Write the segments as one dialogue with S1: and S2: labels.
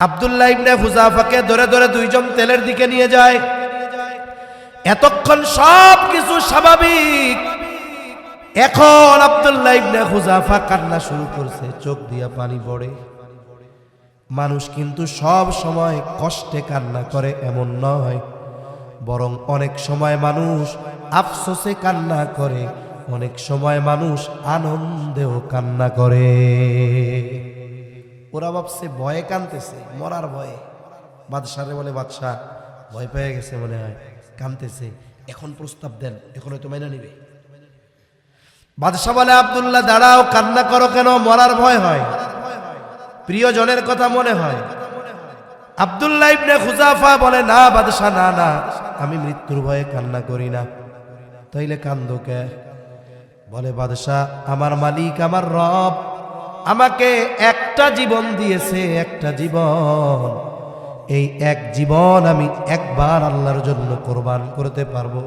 S1: আব্দুল্লাহ ইবনে হুযাফাকে ধরে ধরে দুইজন তেলের দিকে নিয়ে যায়। এতক্ষণ সব কিছু স্বাভাবিক, এখন আব্দুল্লাহ ইবনে হুযাফা কান্না শুরু করছে, চোখ দিয়া পানি পড়ে। মানুষ কিন্তু সব সময় কষ্টে কান্না করে এমন নয়, বরং অনেক সময় মানুষ আফসোসে কান্না করে, অনেক সময় মানুষ আনন্দেও কান্না করে। ওরা ভাবছে ভয়ে কাঁদতেছে, মরার ভয়ে। বাদশারে বলে, বাদশাহ ভয় পেয়ে গেছে মনে হয়, কাঁদতেছে, এখন প্রস্তাব দেন, এখন হয়তো মাইনা নিবে। বাদশাহ বলে, আব্দুল্লাহ দাঁড়াও, কান্না করো কেন? মরার ভয় হয়, প্রিয়জনের কথা মনে হয়। আব্দুল্লাহ ইবনে হুযাফা বলে, না বাদশাহ, না না, আমি মৃত্যুর ভয়ে কান্না করি না। তাইলে কান্দো কে? বলে, বাদশাহ আমার মালিক, আমার রব আমাকে একটা জীবন দিয়েছে, একটা জীবন। এই এক জীবন আমি একবার আল্লাহর জন্য কোরবান করতে পারবো,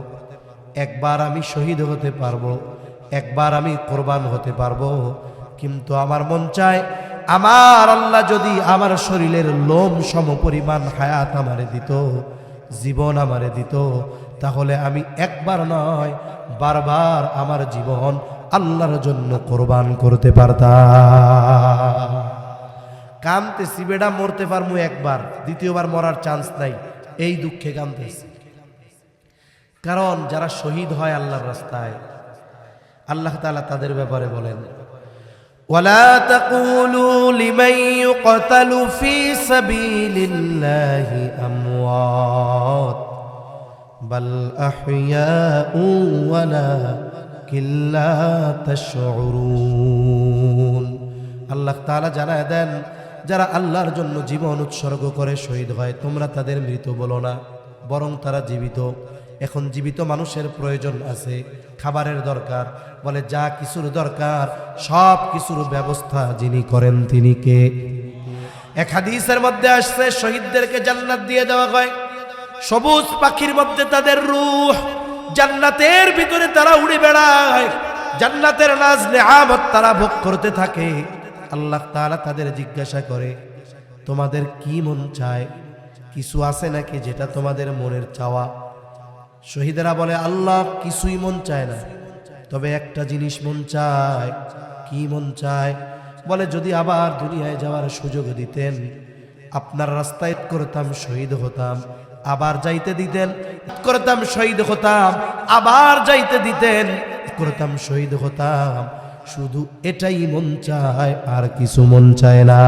S1: একবার আমি শহীদ হতে পারবো, একবার আমি কোরবান হতে পারবো। কিন্তু আমার মন চায়, আমার আল্লাহ যদি আমার শরীরের লোম সম পরিমাণ হায়াত আমারে দিত, জীবন আমারে দিত, তাহলে আমি একবার নয় বারবার আমার জীবন আল্লাহর জন্য কোরবান করতে পারতাম। কাঁদতেছি, বেটা মরতে পারবো একবার, দ্বিতীয়বার মরার চান্স নাই, এই দুঃখে কাঁদতেছি। কারণ যারা শহীদ হয় আল্লাহর রাস্তায়, আল্লাহ তাআলা তাদের ব্যাপারে বলেন, ওয়ালা তাকুলু লিমান ইউকতালু ফি সাবিলিল্লাহি আমওয়াত বাল আহইয়াউ ওয়ালাকিন লা তাশউরুন। আল্লাহ তাআলা জানায় দেন, যারা আল্লাহর জন্য জীবন উৎসর্গ করে শহীদ হয়, তোমরা তাদের মৃত বলো না, বরং তারা জীবিত। এখন জীবিত মানুষের প্রয়োজন আছে, খাবারের দরকার, বলে যা কিছুর দরকার সব কিছুর ব্যবস্থা যিনি করেন তিনি কে? এক হাদিসের মধ্যে আসছে, শহীদদেরকে জান্নাত দিয়ে দেওয়া হয়, সবুজ পাখির মধ্যে তাদের রূহ, জান্নাতের ভিতরে তারা উড়ে বেড়ায়, জান্নাতের নাজ নেয়ামত তারা ভোগ করতে থাকে। আল্লাহ তাআলা তাদের জিজ্ঞাসা করে, তোমাদের কি মন চায়? কিছু আছে নাকি যেটা তোমাদের মনের চাওয়া? শহীদেরা বলে, আল্লাহ কিছুই মন চায় না, তবে একটা জিনিস মন চায়। কি মন চায়? বলে, যদি আবার দুনিয়ায় যাওয়ার সুযোগ দিতেন, আপনার রাস্তায় করতাম, শহীদ হতাম, আবার যাইতে দিতেন, করতাম, শহীদ হতাম, আবার যাইতে দিতেন, করতাম, শহীদ হতাম। শুধু এটাই মন চায়, আর কিছু মন চায় না।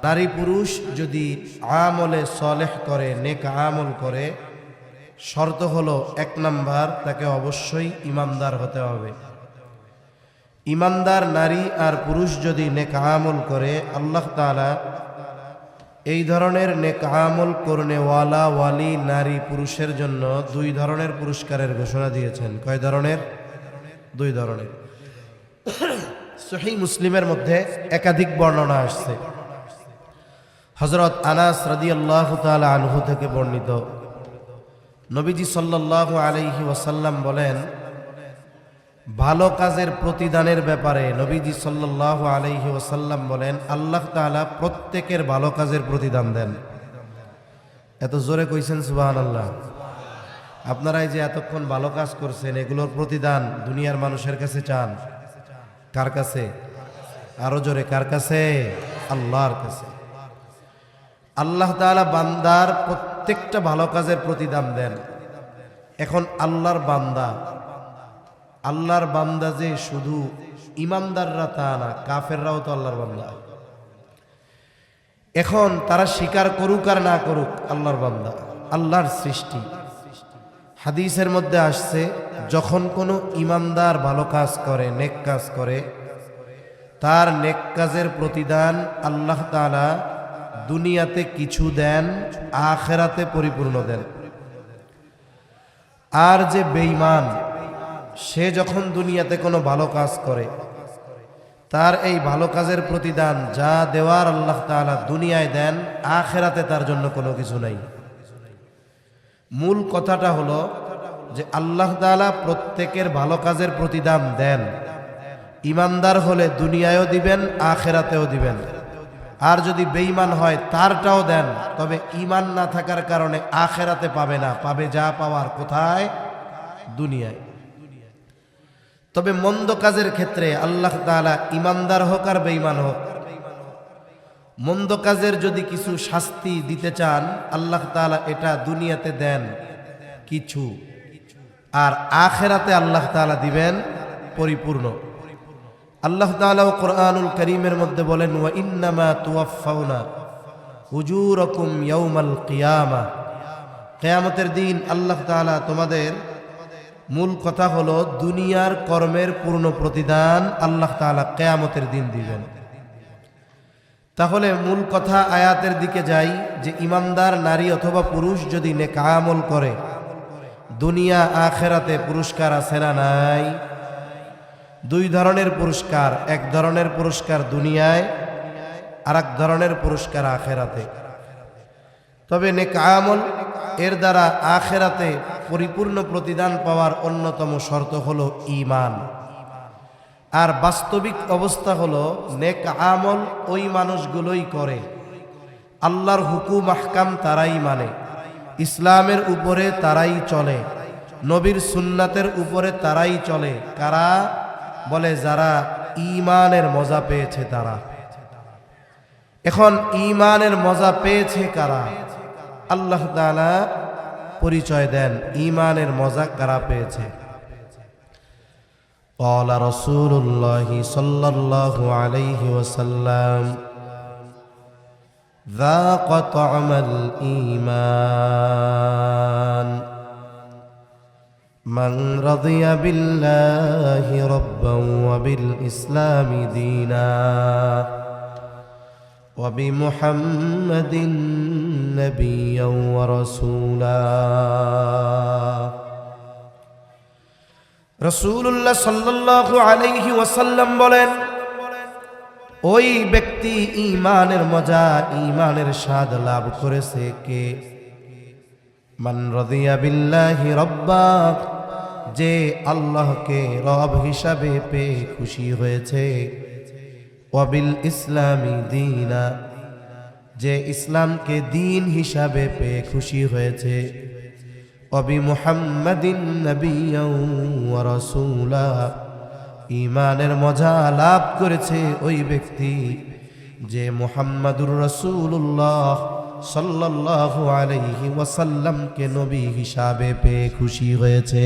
S1: নারী পুরুষ যদি আমলে সলেহ করে, নেক আমল করে, শর্ত হলো, এক নাম্বার, তাকে অবশ্যই ইমানদার হতে হবে। ইমানদার নারী আর পুরুষ যদি নেক আমল করে, আল্লাহ তাআলা এই ধরনের নেক আমল করনেওয়ালা ওয়ালি নারী পুরুষের জন্য দুই ধরনের পুরস্কারের ঘোষণা দিয়েছেন। কয় ধরনের? দুই ধরনের। সহিহ মুসলিমের মধ্যে একাধিক বর্ণনা আসছে। হযরত আনাস রাদিয়াল্লাহু তাআলা আনহু থেকে বর্ণিত, নবীজি সাল্লাল্লাহু আলাইহি ওয়াসাল্লাম বলেন, ভালো কাজের প্রতিদানের ব্যাপারে নবীজি সাল্লাল্লাহু আলাইহি ওয়াসাল্লাম বলেন, আল্লাহ তাআলা প্রত্যেকের ভালো কাজের প্রতিদান দেন। এত জোরে কইছেন সুবহানাল্লাহ। আপনারা এই যে এতক্ষণ ভালো কাজ করছেন, এগুলোর প্রতিদান দুনিয়ার মানুষের কাছে চান? কার কাছে? আরো জোরে, কার কাছে? আল্লাহর কাছে। আল্লাহ তাআলা বান্দার প্রত্যেকটা ভালো কাজের প্রতিদান দেন। এখন আল্লাহর বান্দা যে শুধু ইমানদাররা তা না, কাফেররাও তো আল্লাহর বান্দা। এখন তারা স্বীকার করুক আর না করুক, আল্লাহর বান্দা, আল্লাহর সৃষ্টি। হাদিসের মধ্যে আসছে, যখন কোনো ইমানদার ভালো কাজ করে, নেক কাজ করে, তার নেক কাজের প্রতিদান আল্লাহ তাআলা দুনিয়াতে কিছু দেন, আখিরাতে পরিপূর্ণ দেন। আর যে বেঈমান, সে যখন দুনিয়াতে কোনো ভালো কাজ করে, তার এই ভালো কাজের প্রতিদান যা দেওয়ার আল্লাহ তাআলা দুনিয়ায় দেন, আখিরাতে তার জন্য কোনো কিছু নাই। মূল কথাটা হলো যে আল্লাহ তাআলা প্রত্যেকের ভালো কাজের প্রতিদান দেন। ইমানদার হলে দুনিয়ায়ও দিবেন, আখিরাতেও দিবেন। আর যদি বেঈমান হয় তারটাও দেন, তবে ঈমান না থাকার কারণে আখিরাতে পাবে না, পাবে যা পাওয়ার কোথায়? দুনিয়ায়। তবে মন্দ কাজের ক্ষেত্রে আল্লাহ তাআলা ঈমানদার হোক আর বেঈমান হোক, মন্দ কাজের যদি কিছু শাস্তি দিতে চান আল্লাহ তাআলা এটা দুনিয়াতে দেন কিছু, আর আখিরাতে আল্লাহ তাআলা দিবেন পরিপূর্ণ। আল্লাহ তাআলা কোরআনুল কারীমের মধ্যে বলেন, ওয়া ইন্নামা তুওয়াফাউনা উজুরাকুম ইয়াউমাল কিয়ামা। কিয়ামতের দিন আল্লাহ তাআলা তোমাদের, মূল কথা হলো দুনিয়ার কর্মের পূর্ণ প্রতিদান আল্লাহ তাআলা কিয়ামতের দিন দিবেন। তাহলে মূল কথা আয়াতের দিকে যাই, যে ইমানদার নারী অথবা পুরুষ যদি নেক আমল করে দুনিয়া আখিরাতে পুরস্কার আছে না নাই? দুই ধরনের পুরস্কার, এক ধরনের পুরস্কার দুনিয়ায়, আর এক ধরনের পুরস্কার আখিরাতে। তবে নেক আমল এর দ্বারা আখিরাতে পরিপূর্ণ প্রতিদান পাওয়ার অন্যতম শর্ত হলো ঈমান। আর বাস্তবিক অবস্থা হলো নেক আমল ওই মানুষগুলোই করে, আল্লাহর হুকুম আহকাম তারাই মানে, ইসলামের উপরে তারাই চলে, নবীর সুন্নাতের উপরে তারাই চলে। কারা? বলে যারা ঈমানের মজা পেয়েছে তারা। এখন ঈমানের মজা পেয়েছে কারা? আল্লাহ তাআলা পরিচয় দেন ঈমানের মজা কারা পেয়েছে। قال رسول الله صلى الله عليه وسلم ذاق طعم الإيمان من رضي بالله ربا وبالإسلام دينا وبمحمد نبيا ورسولا। রাসূলুল্লাহ সাল্লাল্লাহু আলাইহি ওয়াসাল্লাম বলেন, ওই ব্যক্তি ঈমানের মজা, ঈমানের স্বাদ লাভ করেছে কে? মান রাদিয়া বিল্লাহি রাব্বা, যে আল্লাহকে রব হিসাবে পেয়ে খুশি হয়েছে, ওয়া বিল ইসলামি দীনা, যে ইসলামকে দ্বীন হিসাবে পেয়ে খুশি হয়েছে, ওয়াবি মুহাম্মাদিন নাবিয়্যাও ওয়া রাসূলা, ঈমানের মজা লাভ করেছে ওই ব্যক্তি যে মুহাম্মাদুর রাসূলুল্লাহ সাল্লাল্লাহু আলাইহি ওয়াসাল্লামকে নবী হিসাবে পেয়ে খুশি হয়েছে।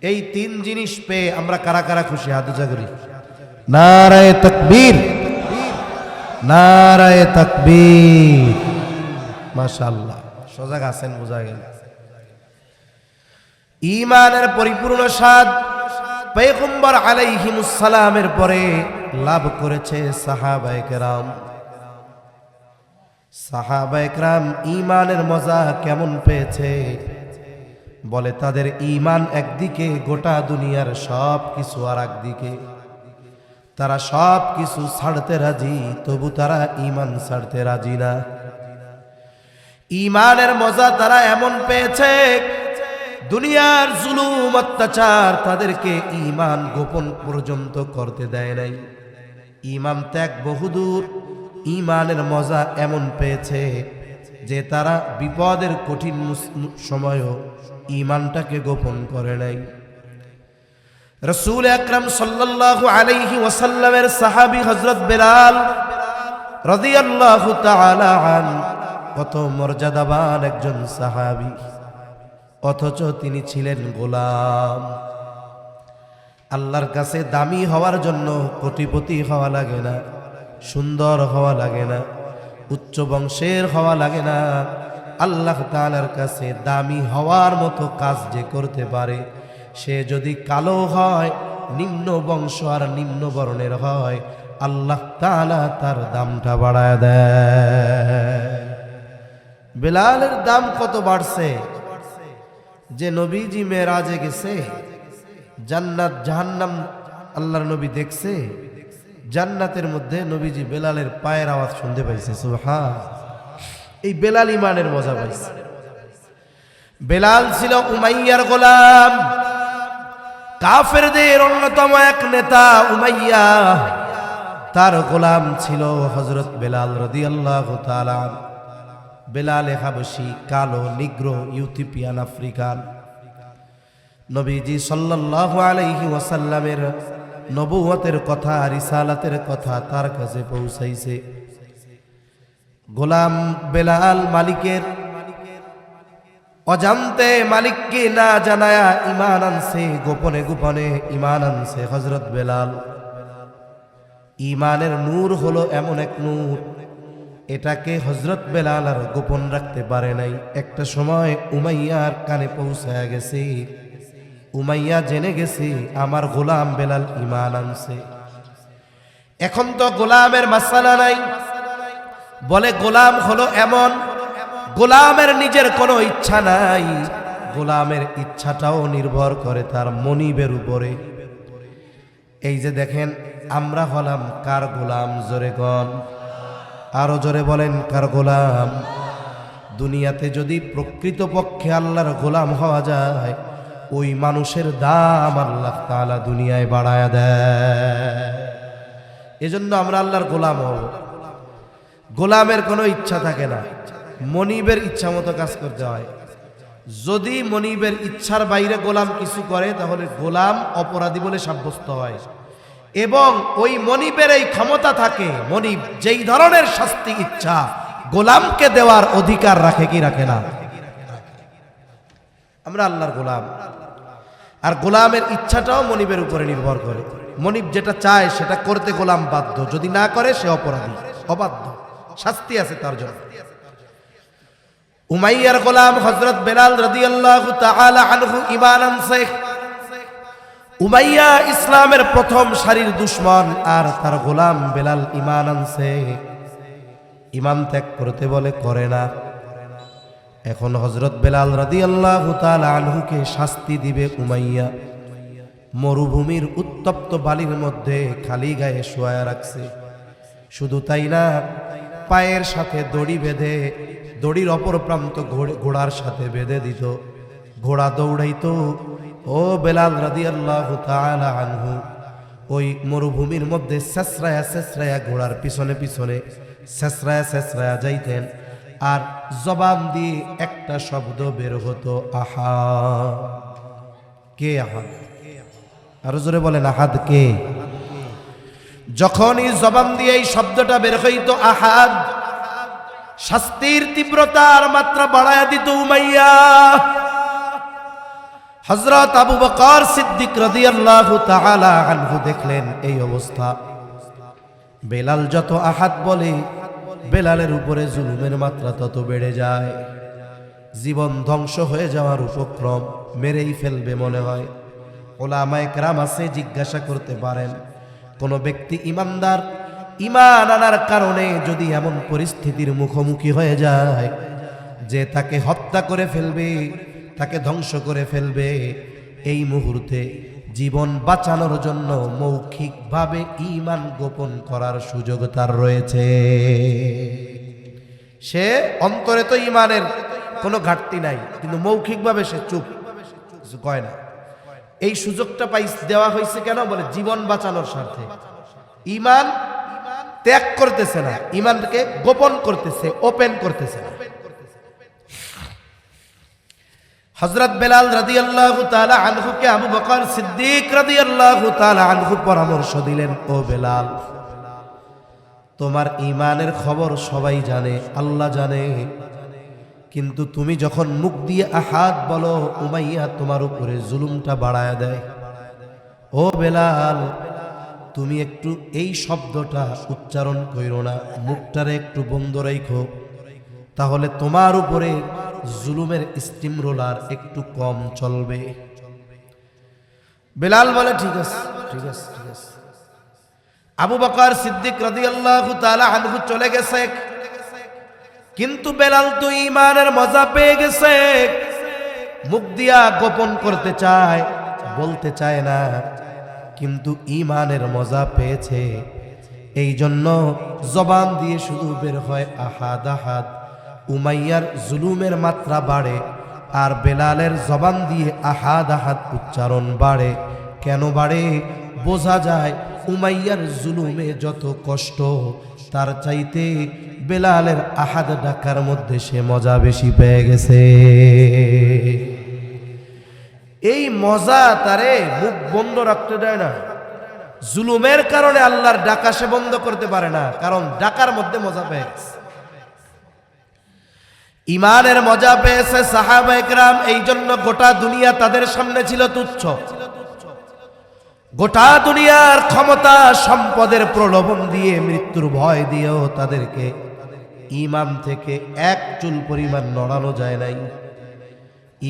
S1: এই তিন জিনিস পেয়ে আমরা কারা কারা খুশি? হাত উঁচা করি। নারায়ে তাকবীর, নারায়ে তাকবীর। মাশাআল্লাহ, সজাগ আছেন, বোঝা গেল। ঈমানের পরিপূর্ণ স্বাদ পয়গম্বর আলাইহিমুস সালামের পরে লাভ করেছে সাহাবায়ে কেরাম। সাহাবায়ে কেরাম ঈমানের মজা কেমন পেয়েছে? বলে তাদের ঈমান একদিকে, গোটা দুনিয়ার সব কিছু আর একদিকে। তারা সব কিছু ছাড়তে রাজি, তবু তারা ঈমান ছাড়তে রাজি না। ঈমানের মজা তারা এমন পেয়েছে, দুনিয়ার জুলুম অত্যাচার তাদেরকে ঈমান গোপন পর্যন্ত করতে দেয় নাই। ঈমান ত্যাগ বহুদূর, ঈমানের মজা এমন পেয়েছে যে তারা বিপদের কঠিন সময়ও ঈমানটাকে গোপন করে নাই। রাসূল আকরাম সাল্লাল্লাহু আলাইহি ওয়াসাল্লামের সাহাবী হযরত বেলাল রাদিয়াল্লাহু তাআলা আনহু কত মর্যাদাবান একজন সাহাবী, অথচ তিনি ছিলেন গোলাম। আল্লাহর কাছে দামি হওয়ার জন্য কোটিপতি হওয়া লাগে না, সুন্দর হওয়া লাগে না, উচ্চ বংশের হওয়া লাগে না। আল্লাহ তাআলার কাছে দামি হওয়ার মতো কাজ যে করতে পারে, সে যদি কালো হয়, নিম্ন বংশ আর নিম্ন বর্ণের হয়, আল্লাহ তাআলা তার দামটা বাড়ায় দেয়। বেলালের দাম কত বাড়ছে যে নবীজি মেরাজে গেছে, জান্নাত জাহান্নাম আল্লাহর নবী দেখছে, জান্নাতের মধ্যে নবীজি বেলালের পায়ের আওয়াজ শুনতে পাইছে। সুবহান। এই বেলাল ঈমানের মজা পাইছে। বেলাল ছিল উমাইয়ার গোলাম, কাফেরদের অন্যতম এক নেতা উমাইয়া। তার গোলাম ছিল হযরত বেলাল রাদিয়াল্লাহু তাআলা। বেলাল হাবশী, কালো, নিগ্রো, ইউথিপিয়ান, আফ্রিকান। নবীজি সাল্লাল্লাহু আলাইহি ওয়াসাল্লামের নবুয়তের কথা, রিসালাতের কথা তার কাছে পৌঁছাইছে। গোলাম বেলাল মালিকের অজান্তে, মালিককে না জানায়া ঈমান আনছে, গোপনে গোপনে ঈমান আনছে হযরত বেলাল। ঈমানের নূর হলো এমন এক নূর, এটাকে হযরত বেলাল আর গোপন রাখতে পারে নাই। একটা সময় উমাইয়ার কানে পৌঁছায়া গেছে। উমাইয়া জেনে গেছে আমার গোলাম বেলাল ঈমান আনছে। এখন তো গোলামের মাসালা নাই, বলে গোলাম হলো এমন, গোলামের নিজের কোনো ইচ্ছা নাই, গোলামের ইচ্ছাটাও নির্ভর করে তার মনিবের উপরে। এই যে দেখেন, আমরা হলাম কার গোলাম? জোরে গণ, আরো জোরে বলেন, কার গোলাম? দুনিয়াতে যদি প্রকৃতপক্ষে আল্লাহর গোলাম হওয়া যায়, ওই মানুষের দাম আল্লাহ তাআলা দুনিয়ায় বাড়ায়া দেয়। এজন্য আমরা আল্লাহর গোলাম হব। গোলামের কোনো ইচ্ছা থাকে না, মনিবের ইচ্ছা মতো কাজ করতে হয়। যদি মনিবের ইচ্ছার বাইরে গোলাম কিছু করে, তাহলে গোলাম অপরাধী বলে সাব্যস্ত হয়। এবং ওই মনিবের এই ক্ষমতা থাকে, মনিব যেই ধরনের শাস্তি ইচ্ছা গোলামকে দেওয়ার অধিকার রাখে কি রাখে না? আমরা আল্লাহর গোলাম, আর গোলামের ইচ্ছাটাও মনিবের উপরে নির্ভর করে। মনিব যেটা চায় সেটা করতে গোলাম বাধ্য, যদি না করে সে অপরাধী, অবাধ্য, শাস্তি আছে তার জন্য। উমাইয়ার গোলাম হযরত বেলাল রাদিয়াল্লাহু তাআলা আনহু ঈমান আনছে। উমাইয়া ইসলামের প্রথম সারির দুশমন, আর তার গোলাম বেলাল ঈমান আনছে। ঈমান ত্যাগ করতে বলে, করে না। এখন হযরত বেলাল রাদিয়াল্লাহু তাআলা আনহুকে শাস্তি দিবে উমাইয়া। মরুভূমির উত্তপ্ত বালির মধ্যে খালি গায়ে শোয়া রাখছে। শুধু তাই না, পায়ের সাথে দড়ি বেঁধে, দড়ির অপর প্রান্ত ঘোড়ার সাথে বেঁধে দিত। ঘোড়া দৌড়াইতো। ও বেলাল রাদিয়াল্লাহু তাআলা আনহু ওই মরুভূমির মধ্যে ছেঁচড়ায়া ছেঁচড়ায়া ঘোড়ার পিছনে পিছনে ছেঁচড়ায়া ছেঁচড়ায়া যাইতেন। আর জবান দিয়ে একটা শব্দ বের হতো, আহাদ। কে আহাদ? আরো জোরে বলেন, আহাদ কে? যখনই জবান দিয়ে এই শব্দটা বের হইতো, আহাদ, শাস্তির তীব্রতার মাত্রা বাড়ায়া দিত উমাইয়া। হযরত আবু বকর সিদ্দিক রাদিয়াল্লাহু তাআলা আনহু দেখলেন এই অবস্থা। বেলাল যত আহাদ বলে, বেলালের উপরে জুলুমের মাত্রা তত বেড়ে যায়। জীবন ধ্বংস হয়ে যাওয়ার উপক্রম, মেরেই ফেলবে মনে হয়। ওলামায়ে কেরাম আছে, জিজ্ঞাসা করতে পারেন, কোন ব্যক্তি ইমানদার, ঈমান আনার কারণে যদি এমন পরিস্থিতির মুখোমুখি হয়ে যায় যে তাকে হত্যা করে ফেলবে, তাকে ধ্বংস করে ফেলবে, এই মুহূর্তে জীবন বাঁচানোর জন্য মৌখিকভাবে ঈমান গোপন করার সুযোগ তার রয়েছে। সে অন্তরে তো ঈমানের কোনো ঘাটতি নাই, কিন্তু মৌখিকভাবে সে চুপ, কিছু কয় না। এই সুযোগটা দেওয়া হয়েছে কেন? বলে জীবন বাঁচানোর স্বার্থে। ঈমান ত্যাগ করতেছে না, ঈমানকে গোপন করতেছে, ওপেন করতেছে না। হযরত বেলাল রাদিয়াল্লাহু তাআলা আনহুকে আবু বকর সিদ্দিক রাদিয়াল্লাহু তাআলা আনহু পরামর্শ দিলেন, ও বেলাল, তোমার ঈমানের খবর সবাই জানে, আল্লাহ জানে, কিন্তু তুমি যখন মুখ দিয়ে আহাদ বলো, উমাইয়া তোমার উপরে জুলুমটা বাড়ায়া দেয়। ও বেলাল, তুমি একটু এই শব্দটা উচ্চারণ কইরো না, মুখটারে একটু বন্ধ রাখো, তাহলে তোমার উপরে জুলুমের স্টিম রোলার একটু কম চলবে। বেলাল বলে, ঠিক আছে, ঠিক আছে, ঠিক আছে। আবু বকর সিদ্দিক রাদিয়াল্লাহু তাআলা আনহু চলে গেছে, কিন্তু বেলাল তো ঈমানের মজা পেয়ে গেছে। মুখ দিয়া গোপন করতে চায়, বলতে চায় না, কিন্তু ঈমানের মজা পেয়েছে। এই জন্য জবান দিয়ে শুধু বের হয় আহাদ আহাদ। উমাইয়ার জুলুমের মাত্রা বাড়ে, আর বেলালের জবান দিয়ে আহাদ আহাদ উচ্চারণ বাড়ে। কেন বাড়ে? বোঝা যায় উমাইয়ার জুলুমে যত কষ্ট, তার চাইতে বেলালের আহাদ ডাকার মধ্যে সে মজা বেশি পেয়ে গেছে। এই মজা তারে মুখ বন্ধ রাখতে দেয় না। জুলুমের কারণে আল্লাহর ডাকা সে বন্ধ করতে পারে না, কারণ ডাকার মধ্যে মজা পেয়ে গেছে। ইমানের মজা পেয়েছে সাহাবায়ে কেরাম, এই জন্য গোটা দুনিয়া তাদের সামনে ছিল তুচ্ছ। গোটা দুনিয়ার ক্ষমতা সম্পদের প্রলোভন দিয়ে, মৃত্যুর ভয় দিয়েও তাদেরকে ঈমান থেকে এক চুল পরিমাণ নড়ানো যায় নাই।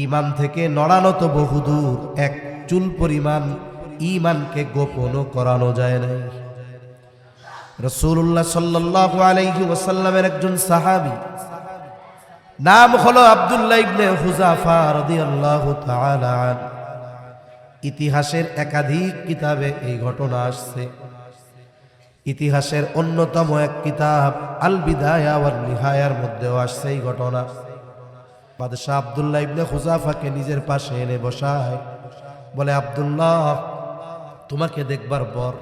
S1: ঈমান থেকে নড়ানো তো বহুদূর, এক চুল পরিমাণ ঈমানকে গোপনও করানো যায় নাই। রাসূলুল্লাহ সাল্লাল্লাহু আলাইহি ওয়াসাল্লামের একজন সাহাবী, নাম হলো আব্দুল্লাহ ইবনে হুযাফা রাদিয়াল্লাহু তাআলা আনহু। ইতিহাসের একাধিক কিতাবে এই ঘটনা আসছে। ইতিহাসের অন্যতম এক কিতাব আল বিদায়া ওয়ান নিহায়ার মধ্যেও আসছে এই ঘটনা। বাদশাহ আব্দুল্লাহ ইবনে হুযাফাকে নিজের পাশে এনে বসায়, বলে, আব্দুল্লাহ, তোমাকে দেখবার পর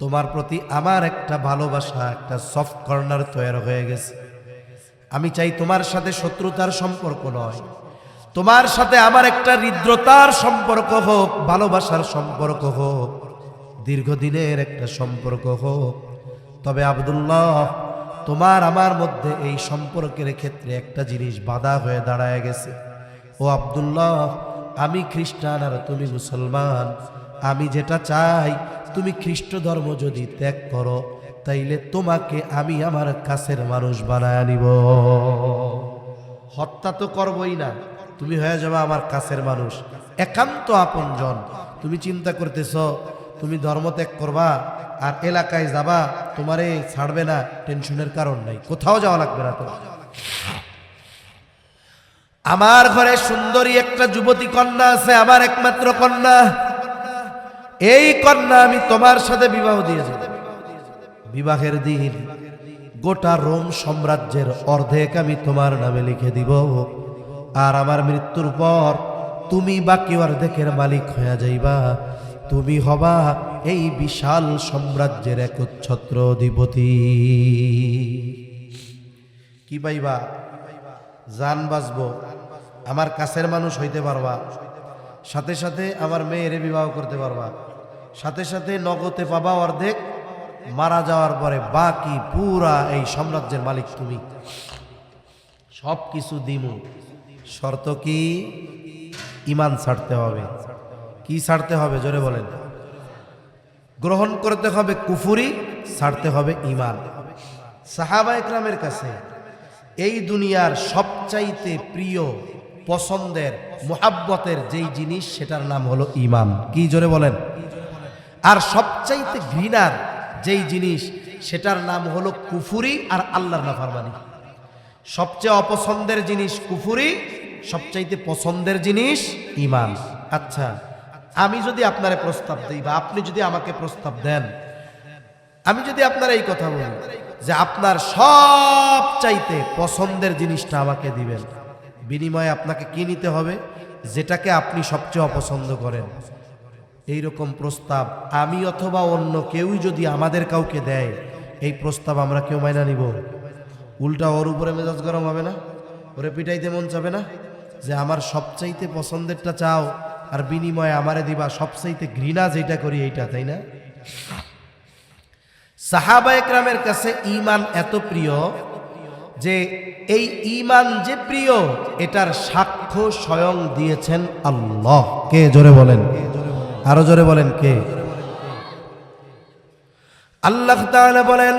S1: তোমার প্রতি আমার একটা ভালোবাসা, একটা সফট কর্নার তৈরি হয়ে গেছে। আমি চাই তোমার সাথে শত্রুতার সম্পর্ক নয়, তোমার সাথে আমার একটা হৃদ্রতার সম্পর্ক হোক, ভালোবাসার সম্পর্ক হোক, দীর্ঘদিনের একটা সম্পর্ক হোক। তবে আব্দুল্লাহ, তোমার আমার মধ্যে এই সম্পর্কের ক্ষেত্রে একটা জিনিস বাধা হয়ে দাঁড়ায় গেছে। ও আব্দুল্লাহ, আমি খ্রিস্টান আর তুমি মুসলমান। আমি যেটা চাই, তুমি খ্রিস্ট ধর্ম যদি ত্যাগ করো, তাইলে তোমাকে আমি আমার কাছের মানুষ বানায় নিব। হত্যা তো করবই না, তুমি হয়ে যাবে আমার কাছের মানুষ, একান্ত আপনজন। তুমি চিন্তা করতেছ তুমি ধর্ম ত্যাগ করবা আর এলাকায় যাবা, তোমারে ছাড়বে না, টেনশনের কারণ নাই, কোথাও যাওয়া লাগবে না তোমার। আমার ঘরে সুন্দরী একটা যুবতী কন্যা আছে, আমার একমাত্র কন্যা। এই কন্যা আমি তোমার সাথে বিবাহ দিয়েছি। বিবাহের দিন গোটা রোম সাম্রাজ্যের অর্ধেক আমি তোমার নামে লিখে দিব, আর আমার মৃত্যুর পর তুমি বাকি অর্ধেকের মালিক হয়ে যাইবা। তুমি হবা এই বিশাল সাম্রাজ্যের একচ্ছত্র অধিপতি। কি পাইবা? জান বাঁচবো, আমার কাছের মানুষ হইতে পারবা, সাথে সাথে আমার মেয়ের বিবাহ করতে পারবা, সাথে সাথে নগদে পাবা অর্ধেক, মারা যাওয়ার পরে বাকি পুরা এই সাম্রাজ্যের মালিক তুমি। সব কিছু দিমু, শর্ত কি? ঈমান ছাড়তে হবে। কি ছাড়তে হবে জোরে বলেন? গ্রহণ করতে হবে কুফরি, ছাড়তে হবে ঈমান। সাহাবায়ে কেরামের কাছে এই দুনিয়ার সবচাইতে প্রিয়, পছন্দের, মুহাব্বতের যেই জিনিস, সেটার নাম হলো ঈমান। কি জোরে বলেন? আর সবচাইতে ঘৃণার যেই জিনিস, সেটার নাম হলো কুফরি আর আল্লাহর নাফরমানি। সবচেয়ে অপছন্দের জিনিস কুফরি, সবচাইতে পছন্দের জিনিস ঈমান। আচ্ছা, আমি যদি আপনারে প্রস্তাব দিই বা আপনি যদি আমাকে প্রস্তাব দেন, আমি যদি আপনার এই কথা বলি যে আপনার সবচাইতে পছন্দের জিনিসটা আমাকে দিবেন, বিনিময়ে আপনাকে কি নিতে হবে? যেটাকে আপনি সবচেয়ে অপছন্দ করেন। এইরকম প্রস্তাব আমি অথবা অন্য কেউই যদি আমাদের কাউকে দেয়, এই প্রস্তাব আমরা কেউ মাইনা নিব? উল্টা ওর উপরে মেজাজ গরম হবে না? ওরে পিটাইতে মন চাবে না? যে আমার সবচাইতে পছন্দেরটা চাও আর বিনিময়ে আমারে দিবা সবচাইতে ঘৃণা যেটা করি এইটা, তাই না? সাহাবায়ে কেরামের কাছে ঈমান এত প্রিয় যে এই ঈমান যে প্রিয়, এটার সাক্ষ্য স্বয়ং দিয়েছেন আল্লাহ। কে জোরে বলেন? আরো জোরে বলেন কে? আল্লাহ তাআলা বলেন,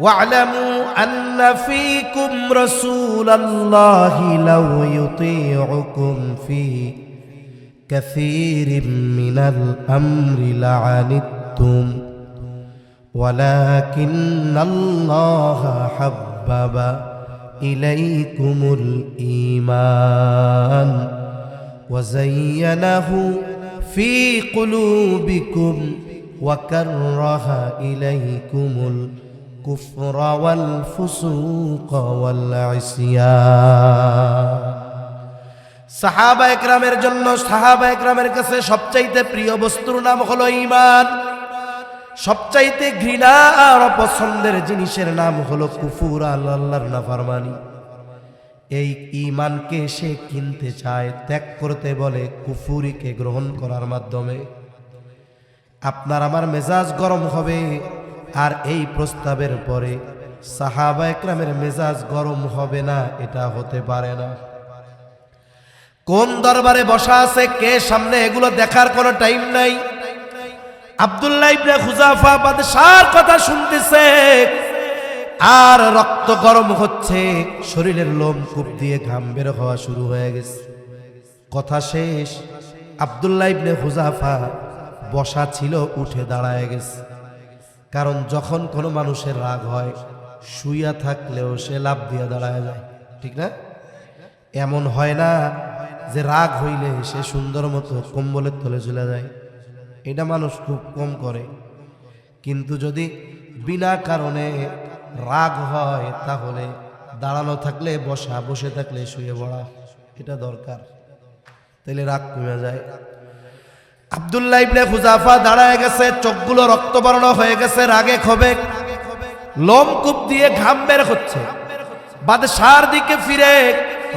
S1: ওয়া'লামু আন্না ফীকুম রাসূলাল্লাহি লাউ ইউতিউকুম ফী কাসীরিম মিনাল আমরি লা'আনিতুম ওয়ালাকিন্নাল্লাহা হাব্বাবা ইলাইকুমুল ঈমান ওয়া যায়্যানাহু ফী কুলুবিকুম ওয়া কাররাহা ইলাইকুমুল কুফরা ওয়াল ফুসুকা ওয়াল ইসয়ান। সাহাবায়ে কেরামের জন্য, সাহাবায়ে কেরামের কাছে সবচাইতে প্রিয় বস্তুর নাম হলো ঈমান। সবচাইতে ঘৃণা আর অপছন্দের জিনিসের নাম হলো কুফর, আল্লাহর নাফরমানি। এই ঈমানকে সে কিনতে চায়, ত্যাগ করতে বলে কুফরিকে গ্রহণ করার মাধ্যমে। আপনার আমার মেজাজ গরম হবে, আর এই প্রস্তাবের পরে সাহাবা একরামের মেজাজ গরম হবে না, এটা হতে পারে না। কোন দরবারে বসা আছে, কে সামনে, এগুলো দেখার কোনো টাইম নাই। আব্দুল্লাহ ইবনে খুজাফা বাদশার কথা শুনতেছে, আর রক্ত গরম হচ্ছে, শরীরের লোম কূপ দিয়ে ঘাম বের হওয়া শুরু হয়ে গেছে। কথা শেষ, আব্দুল্লাহ ইবনে খুজাফা বসা ছিল, উঠে দাঁড়ায় গেছে। কারণ যখন কোনো মানুষের রাগ হয়, শুইয়া থাকলেও সে লাফ দিয়ে দাঁড়ায় যায়, ঠিক না? এমন হয় না যে রাগ হইলে সে সুন্দর মতো কম্বলের তলে চলে যায়, এটা মানুষ খুব কম করে। কিন্তু যদি বিনা কারণে রাগ হয়, তাহলে দাঁড়ানো থাকলে বসা, বসে থাকলে শুয়ে পড়া, এটা দরকার, তাহলে রাগ কমে যায়। আব্দুল্লাহ ইবনে খুজাফা দাঁড়ায় গেছে, চোখগুলো রক্তবর্ণ হয়ে গেছে, রাগে ক্ষোভে লোমকূপ দিয়ে ঘাম বের হচ্ছে। বাদশার দিকে ফিরে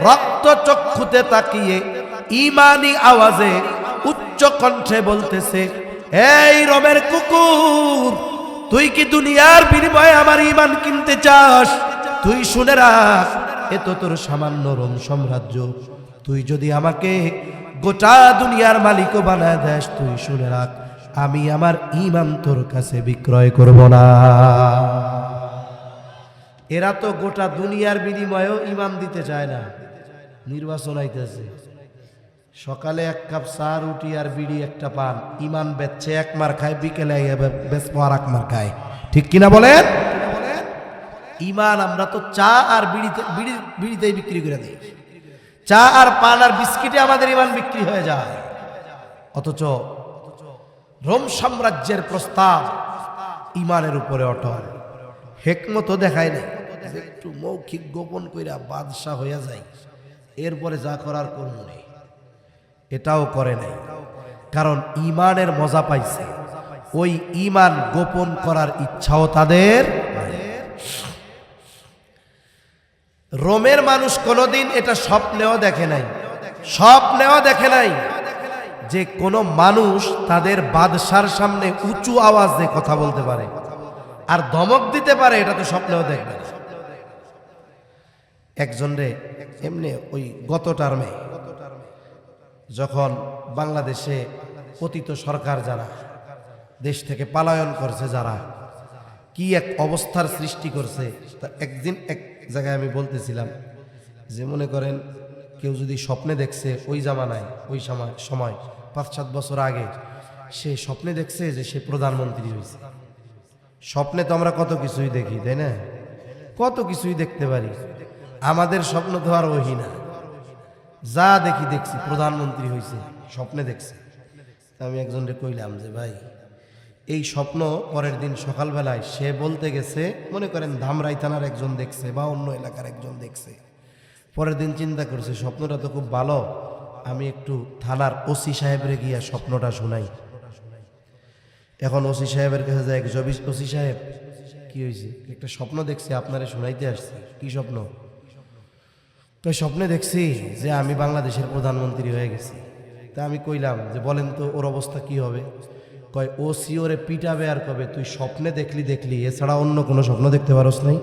S1: রক্ত চক্ষুতে তাকিয়ে ঈমানি আওয়াজে উচ্চ কণ্ঠে বলতেছে, এই রোমের কুকুর, তুই কি দুনিয়ার বিনিময়ে আমার ঈমান কিনতে চাস? তুই শুনে রাখ, এ তো তোর সামান্য রোম সাম্রাজ্য। তুই যদি আমাকে গোটা দুনিয়ার মালিকও বানায় দেস, তুই শুনে রাখ, আমি আমার ঈমান তোর কাছে বিক্রয় করব না। এরা তো গোটা দুনিয়ার বিনিময়েও ঈমান দিতে চায় না। নির্বাচন আইতেছে, সকালে এক কাপ চা, রুটি আর বিড়ি একটা পান, ঈমান বেচছে এক মার খায়, বিকেলে বেচবো আর এক মার খায়, ঠিক কিনা বলেন? ঈমান আমরা তো চা আর বিড়িতেই বিক্রি করে দিই। চা আর পান আর বিস্কিটে আমাদের ঈমান বিক্রি হয়ে যায়। অথচ রোম সাম্রাজ্যের প্রস্তাব ঈমানের উপরে অটল। হেকমতও দেখায় নাই, একটু মৌখিক গোপন কইরা বাদশা হইয়া যায়, এরপরে যা করার করব নেই, এটাও করে নাই। কারণ ঈমানের মজা পাইছে, ওই ঈমান গোপন করার ইচ্ছাও তাদের। রোমের মানুষ কোনোদিন এটা স্বপ্নেও দেখে নাই, স্বপ্নেও দেখে নাই যে কোনো মানুষ তাদের বাদশার সামনে উঁচু আওয়াজে কথা বলতে পারে আর ধমক দিতে পারে, এটা তো স্বপ্নেও দেখবে না। একজন রে এমনি ওই গত টার্মে যখন বাংলাদেশে পতিত সরকার যারা দেশ থেকে পলায়ন করছে, যারা কি এক অবস্থার সৃষ্টি করছে, তা একদিন এক জায়গায় আমি বলতেছিলাম যে মনে করেন কেউ যদি স্বপ্নে দেখছে, ওই জামানায় ওই সময় 5-7 বছর আগে সে স্বপ্নে দেখছে যে সে প্রধানমন্ত্রী হয়েছে। স্বপ্নে তো আমরা কত কিছুই দেখি, তাই না? কত কিছুই দেখতে পারি। আমাদের স্বপ্ন তো আর ওই না, যা দেখছি প্রধানমন্ত্রী হয়েছে, স্বপ্নে দেখছে। আমি একজনকে কইলাম যে ভাই, এই স্বপ্ন পরের দিন সকালবেলায় সে বলতে গেছে, মনে করেন ধামরাই থানার একজন দেখছে বা অন্য এলাকার একজন দেখছে। পরের দিন চিন্তা করছে স্বপ্নটা তো খুব ভালো, আমি একটু থানার ওসি সাহেবরে গিয়া স্বপ্নটা শোনাই। এখন ওসি সাহেবের কাছে যায়, ওসি সাহেব কি হয়েছে? একটা স্বপ্ন দেখছি, আপনারে শোনাইতে আসছি। কি স্বপ্ন? তো স্বপ্নে দেখছি যে আমি বাংলাদেশের প্রধানমন্ত্রী হয়ে গেছি। তা আমি কইলাম যে বলেন তো ওর অবস্থা কি হবে? কয় ওসি ওরে পিটাবে আর কবে তুই স্বপ্নে দেখলি, এছাড়া অন্য কোনো স্বপ্ন দেখতে পারোস নাই?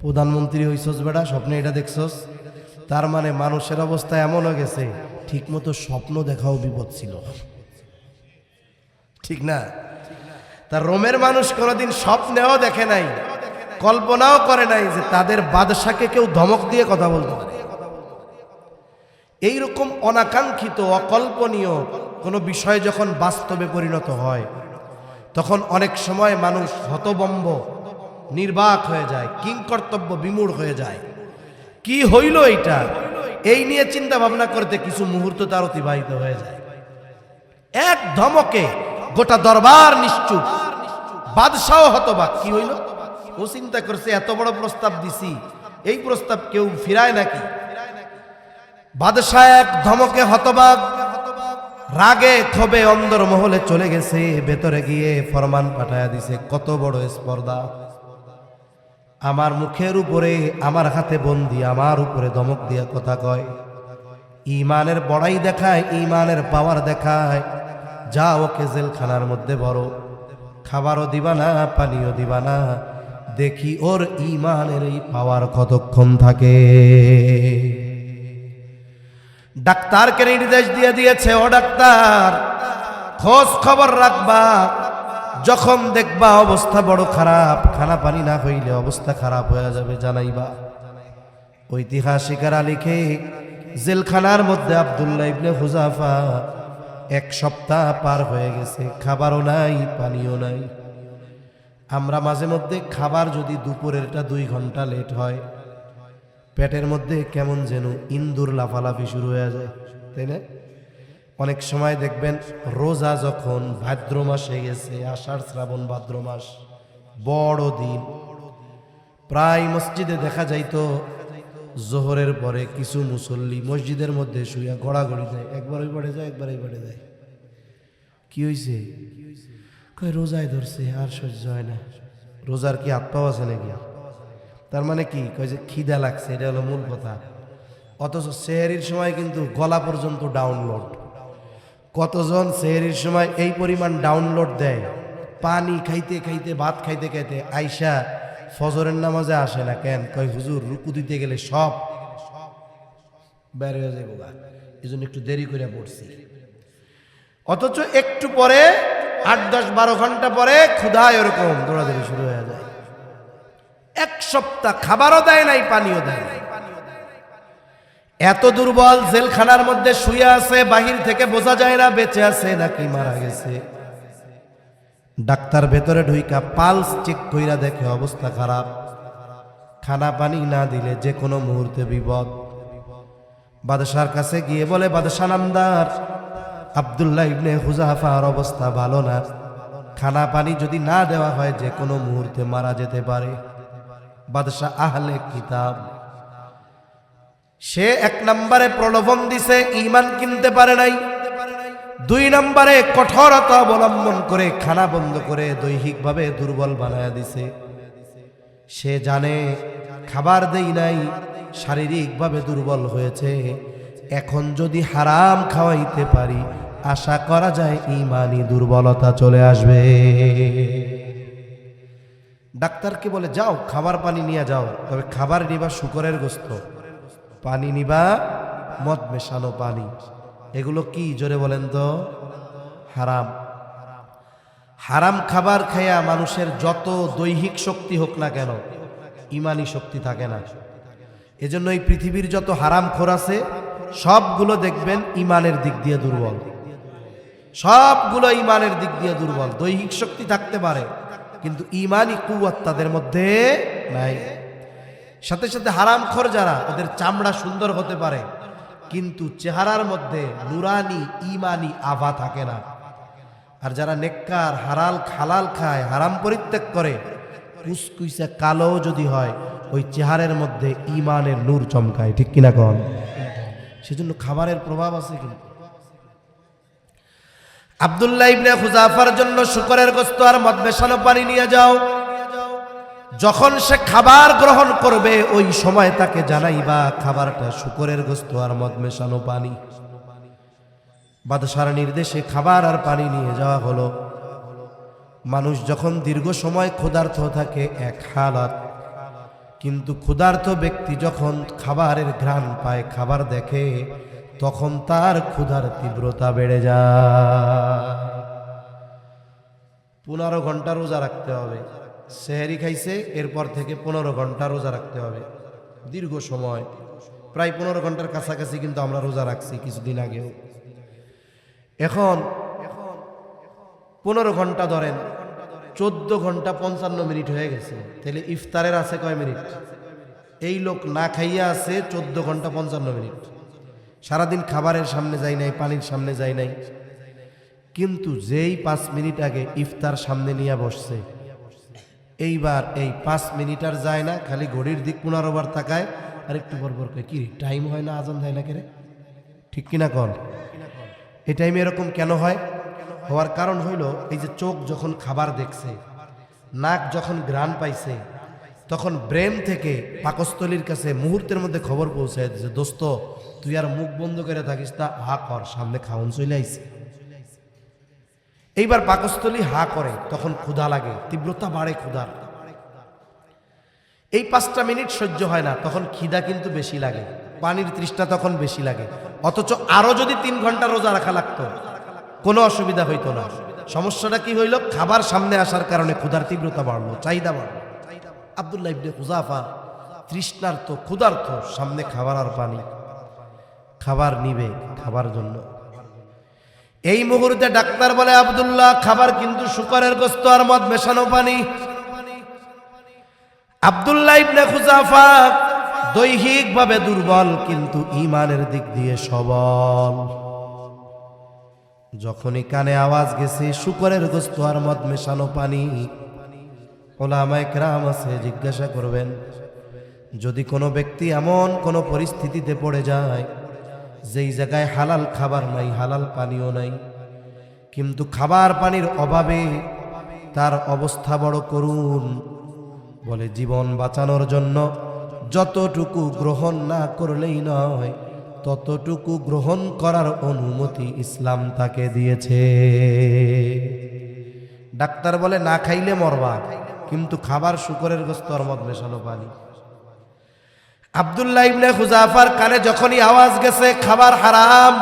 S1: প্রধানমন্ত্রী হইছস বেটা, স্বপ্নে এটা দেখছস? তার মানে মানুষের অবস্থা এমন হয়ে গেছে, ঠিক মতো স্বপ্ন দেখাও বিপদ ছিল, ঠিক না? তার রোমের মানুষ কোনোদিন স্বপ্নেও দেখে নাই, কল্পনাও করে নাই যে তাদের বাদশাকে কেউ ধমক দিয়ে কথা বলতে পারে। এইরকম অনাকাঙ্ক্ষিত, অকল্পনীয় কোনো বিষয় যখন বাস্তবে পরিণত হয়, তখন অনেক সময় মানুষ হতবম্ব, নির্বাক হয়ে যায়, কিংকর্তব্য বিমূঢ় হয়ে যায়। কি হইল এইটা, এই নিয়ে চিন্তা ভাবনা করতে কিছু মুহূর্ত তার অতিবাহিত হয়ে যায়। এক ধমকে গোটা দরবার নিশ্চুপ, বাদশাহ হতবাক। কি হইল? ও চিন্তা করছে এত বড় প্রস্তাব দিছি, এই প্রস্তাব কেউ ফিরায় নাকি? বাদশাহ এক ধমকে হতবাক, রাগে ক্ষোভে অন্দরমহলে চলে গেছে, ভেতরে গিয়ে ফরমান পাঠায়া দিছে। কত বড় স্পর্ধা! আমার মুখের উপরে, আমার হাতে বন্দি, আমার উপরে ধমক দিয়া কথা কয়, ইমানের বড়াই দেখায়, ইমানের পাওয়ার দেখায়। যা ওকে জেলখানার মধ্যে বড়, খাবারও দিবা না, পানিও দিবা না, দেখি ওর ইমানের এই পাওয়ার কতক্ষণ থাকে। ডাক্তারকে নির্দেশ দিয়ে দিয়েছে, ও ডাক্তার, খোঁজ খবর রাখবা, যখন দেখবা অবস্থা বড় খারাপ, খানা পানি না হইলে অবস্থা খারাপ হয়ে যাবে, জানাইবা। ঐতিহাসিকেরা লিখে, জেলখানার মধ্যে আব্দুল্লাহ ইবনে হুযাফা 1 সপ্তাহ পার হয়ে গেছে, খাবারও নাই, পানিও নাই। আমরা মাঝে মধ্যে খাবার যদি দুপুরেরটা 2 ঘন্টা লেট হয়, পেটের মধ্যে কেমন যেন ইন্দুর লাফালাফি শুরু হয়ে যায়, তাই না? অনেক সময় দেখবেন রোজা যখন ভাদ্র মাসে গেছে, আষাঢ় শ্রাবণ ভাদ্র মাস, বড় দিন, প্রায় মসজিদে দেখা যাইতো জোহরের পরে কিছু মুসল্লি মসজিদের মধ্যে শুয়ে গড়াগড়ি দেয়, একবার ওই পাড়ে যায়, একবার এই পাড়ে যায়। কি হয়েছে? কয় রোজায় ধরছে, আর সহ্য হয় না। রোজার কি আত্মাও আছে নাকি? তার মানে কি? কয় যে খিদা লাগছে, এটা হলো মূল কথা। অথচ সেহরির সময় কিন্তু গলা পর্যন্ত ডাউনলোড। কতজন সেহরির সময় এই পরিমাণ ডাউনলোড দেয়, পানি খাইতে খাইতে, ভাত খাইতে খাইতে আইসা ফজরের নামাজে আসে না কেন? কয় হুজুর রুকু দিতে গেলে সব বের হয়ে যাবো, এই জন্য একটু দেরি করে পড়ছি। অথচ একটু পরে 8, 10, 12 ঘন্টা পরে ক্ষুধায় ওরকম দৌড়াদৌড়ি শুরু হয়ে যায়। 1 সপ্তাহ খাবারও দেয় নাই, পানিও দেয় নাই। এত দুর্বল, জেলখানার মধ্যে শুয়ে আছে, বাহির থেকে বোঝা যায় না বেঁচে আছে নাকি মারা গেছে। ডাক্তার ভেতরে ঢুইকা পালস চেক কইরা দেখে অবস্থা খারাপ, খানা পানি না দিলে যে কোনো মুহূর্তে বিপদ। বাদশার কাছে গিয়ে বলে, বাদশাহ নামদার, আব্দুল্লাহ ইবনে হুযাফার অবস্থা ভালো না, খানা পানি যদি না দেওয়া হয় যে কোনো মুহূর্তে মারা যেতে পারে। বাদশাহ আহলে কিতাব, সে 1 নম্বরে প্রলোভন দিছে, ঈমান কিনতে পারে নাই। 2 নম্বরে কঠোরতা অবলম্বন করে খানা বন্ধ করে দৈহিকভাবে দুর্বল বানায়া দিছে। সে জানে খাবার দেই নাই, শারীরিকভাবে দুর্বল হয়েছে, এখন যদি হারাম খাওয়াইতে পারি আশা করা যায় ঈমানি দুর্বলতা চলে আসবে। ডাক্তারকে বলে, যাও খাবার পানি নিয়ে যাও, তবে খাবার নিবা শুকরের গোশত, পানি নিবা মদ মেশানো পানি। এগুলো কি জোরে বলেন তো? হারাম। হারাম খাবার খাইয়া মানুষের যত দৈহিক শক্তি হোক না কেন, ঈমানি শক্তি থাকে না। এজন্য এই পৃথিবীর যত হারাম খোর আছে সবগুলো দেখবেন ঈমানের দিক দিয়ে দুর্বল, সবগুলো ঈমানের দিক দিয়ে দুর্বল। দৈহিক শক্তি থাকতে পারে কিন্তু ঈমানি কুওয়াত তাদের মধ্যে নাই। সাথে সাথে হারাম খোর যারা, ওদের চামড়া সুন্দর হতে পারে কিন্তু চেহারার মধ্যে নুরানি ঈমানি আভা থাকে না। আর যারা নেককার, হালাল খায়, হারাম পরিত্যাগ করে, কুসকুইসা কালো যদি হয়, ওই চেহারার মধ্যে ঈমানের নূর চমকায়, ঠিক কিনা কন? সেজন্য খাবারের প্রভাব আছে। কিন্তু আব্দুল্লাহ ইবনে হুযাফার জন্য শুকরের গোশত আর মদ মেশানো পানি নিয়ে যাও। যখন সে খাবার গ্রহণ করবে ওই সময় তাকে জানাইবা খাবারটা শুকরের গোশত আর মদ মেশানো পানি। বাদশার নির্দেশে খাবার আর পানি নিয়ে যাওয়া হলো। মানুষ যখন দীর্ঘ সময় ক্ষুধার্ত থাকে এক হালাত, কিন্তু ক্ষুধার্ত ব্যক্তি যখন খাবারের ঘ্রাণ পায়, খাবার দেখে, তখন তার ক্ষুধার তীব্রতা বেড়ে যায়। 15 ঘন্টা রোজা রাখতে হবে। সেহরি খাইছে, এরপর থেকে 15 ঘন্টা রোজা রাখতে হবে, দীর্ঘ সময়, প্রায় 15 ঘন্টার কাছাকাছি কিন্তু আমরা রোজা রাখছি কিছুদিন আগেও। এখন 15 ঘন্টা ধরেন, 14 ঘন্টা 55 মিনিট হয়ে গেছে, তাহলে ইফতারের আছে কয় মিনিট? এই লোক না খাইয়া আছে 14 ঘন্টা 55 মিনিট। সারাদিন খাবারের সামনে যায় নাই, পানির সামনে যায় নাই, কিন্তু যেই 5 মিনিট আগে ইফতার সামনে নিয়ে বসছে, এইবার এই 5 মিনিট আর যায় না, খালি ঘড়ির দিক 15 বার তাকায় আর একটু পর পর কয়, কি টাইম হয় না, আজান দেয় না কেরে? ঠিক কিনা কন? এই টাইমে এরকম কেন হয়? হওয়ার কারণ হইল এই যে চোখ যখন খাবার দেখছে, নাক যখন ঘ্রাণ পাইছে, তখন ব্রেন থেকে পাকস্থলীর কাছে মুহূর্তের মধ্যে খবর পৌঁছায় যে দোস্ত তুই আর মুখ বন্ধ করে থাকিস না, হা কর, সামনে খাওন চলে আইছে। এইবার পাকস্থলী হা করে, তখন ক্ষুধা লাগে, তীব্রতা বাড়ে ক্ষুধার। এই 5টা মিনিট সহ্য হয় না, তখন খিদা কিন্তু বেশি লাগে, পানির তৃষ্ণা তখন বেশি লাগে। অথচ আরো যদি 3 ঘন্টা রোজা রাখা লাগতো কোনো অসুবিধা হইতো না। সমস্যাটা কি হইল? খাবার সামনে আসার কারণে ক্ষুধার তীব্রতা বাড়লো, চাহিদা বাড়লো। আব্দুল্লাহ ইবনে হুযাফা তৃষ্ণার্ত, ক্ষুধার্ত, সামনে খাবার আর পানি, খাবার নিবে খাবার জন্য। এই মুহূর্তে ডাক্তার বলে আব্দুল্লাহ খাবার কিন্তু শুকরের গোশত আর মদ মেশানো পানি। আব্দুল্লাহ ইবনে হুযাফা দৈহিকভাবে দুর্বল কিন্তু ঈমানের দিক দিয়ে সবল। যখনই কানে আওয়াজ গেছে শুকরের গোশত আর মদ মেশানো পানি, উলামায়ে কেরাম আছে, জিজ্ঞাসা করবেন যদি কোনো ব্যক্তি এমন কোনো পরিস্থিতিতে পড়ে যায় যেই জায়গায় হালাল খাবার নাই, হালাল পানিও নাই, কিন্তু খাবার পানির অভাবে তার অবস্থা বড় করুণ, বলে জীবন বাঁচানোর জন্য যতটুকু গ্রহণ না করলেই নয়, ততটুকু গ্রহণ করার অনুমতি ইসলাম তাকে দিয়েছে। ডাক্তার বলে না খাইলে মরবা, কিন্তু খাবার শুকরের গোশত আর মদ মেশানো পানি। আব্দুল্লাহ ইবনে হুযাফার কানে যখনই আওয়াজ গেছে খাবার হারাম,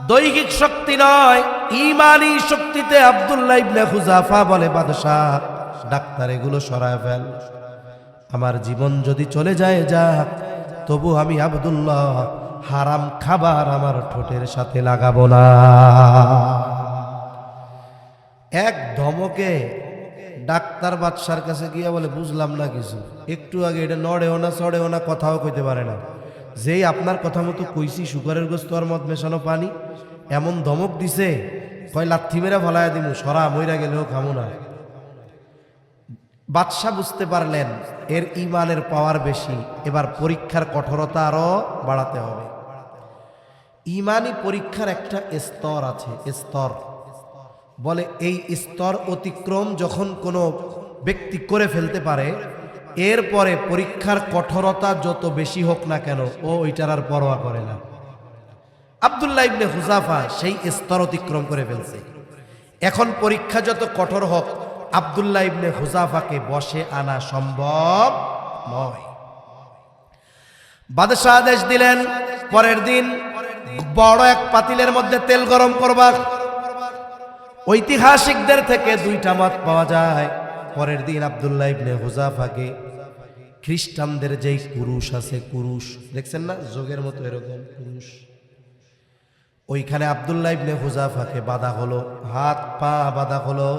S1: দৈহিক শক্তি নয় ঈমানি শক্তিতে আব্দুল্লাহ ইবনে হুযাফা বলে বাদশাহ ডাক্তার এগুলো সরায় ফেল, আমার জীবন যদি চলে যায় যাক, তবু আমি আব্দুল্লাহ হারাম খাবার আমার ঠোঁটের সাথে লাগাবো না। এক ধমকে ডাক্তার বাদশার কাছে গিয়া বলে বুঝলাম না কিছু, একটু আগে এটা নড়েও না চড়েও না, কথাও কইতে পারে না, যেই আপনার কথা মতো কইছি শুকরের গোশত আর মদ মেশানো পানি, এমন ধমক দিছে কয় লাথি মেরা ফলাইয়া দিমু, সরা মইরা গেলেও খামু না। বাদশা বুঝতে পারলেন এর ঈমানের পাওয়ার বেশি, এবার পরীক্ষার কঠোরতা আরো বাড়াতে হবে। ঈমানি পরীক্ষার একটা স্তর আছে, স্তর বলে এই স্তর অতিক্রম যখন কোনো ব্যক্তি করে ফেলতে পারে, এরপরে পরীক্ষার কঠোরতা যত বেশি হোক না কেন ও ওইটার আর পরোয়া করে না। আব্দুল্লাহ ইবনে হুযাফা সেই স্তর অতিক্রম করে ফেলছে। এখন পরীক্ষা যত কঠোর হোক, আব্দুল্লাহ ইবনে হুযাফাকে বশে আনা সম্ভব নয়। বাদশাহ আদেশ দিলেন পরের দিন বড় এক পাতিলের মধ্যে তেল গরম করবা। ঐতিহাসিকদের থেকে 2টা মত পাওয়া যায়। পরের দিন আব্দুল্লাহ ইবনে হুযাফাকে খ্রিস্টানদের যেই কুরুশ আছে, কুরুশ দেখছেন না যোগের মতো এরকম কুরুশ, ওইখানে আব্দুল্লাহ ইবনে হুযাফাকে বাঁধা হলো, হাত পা বাঁধা হলো।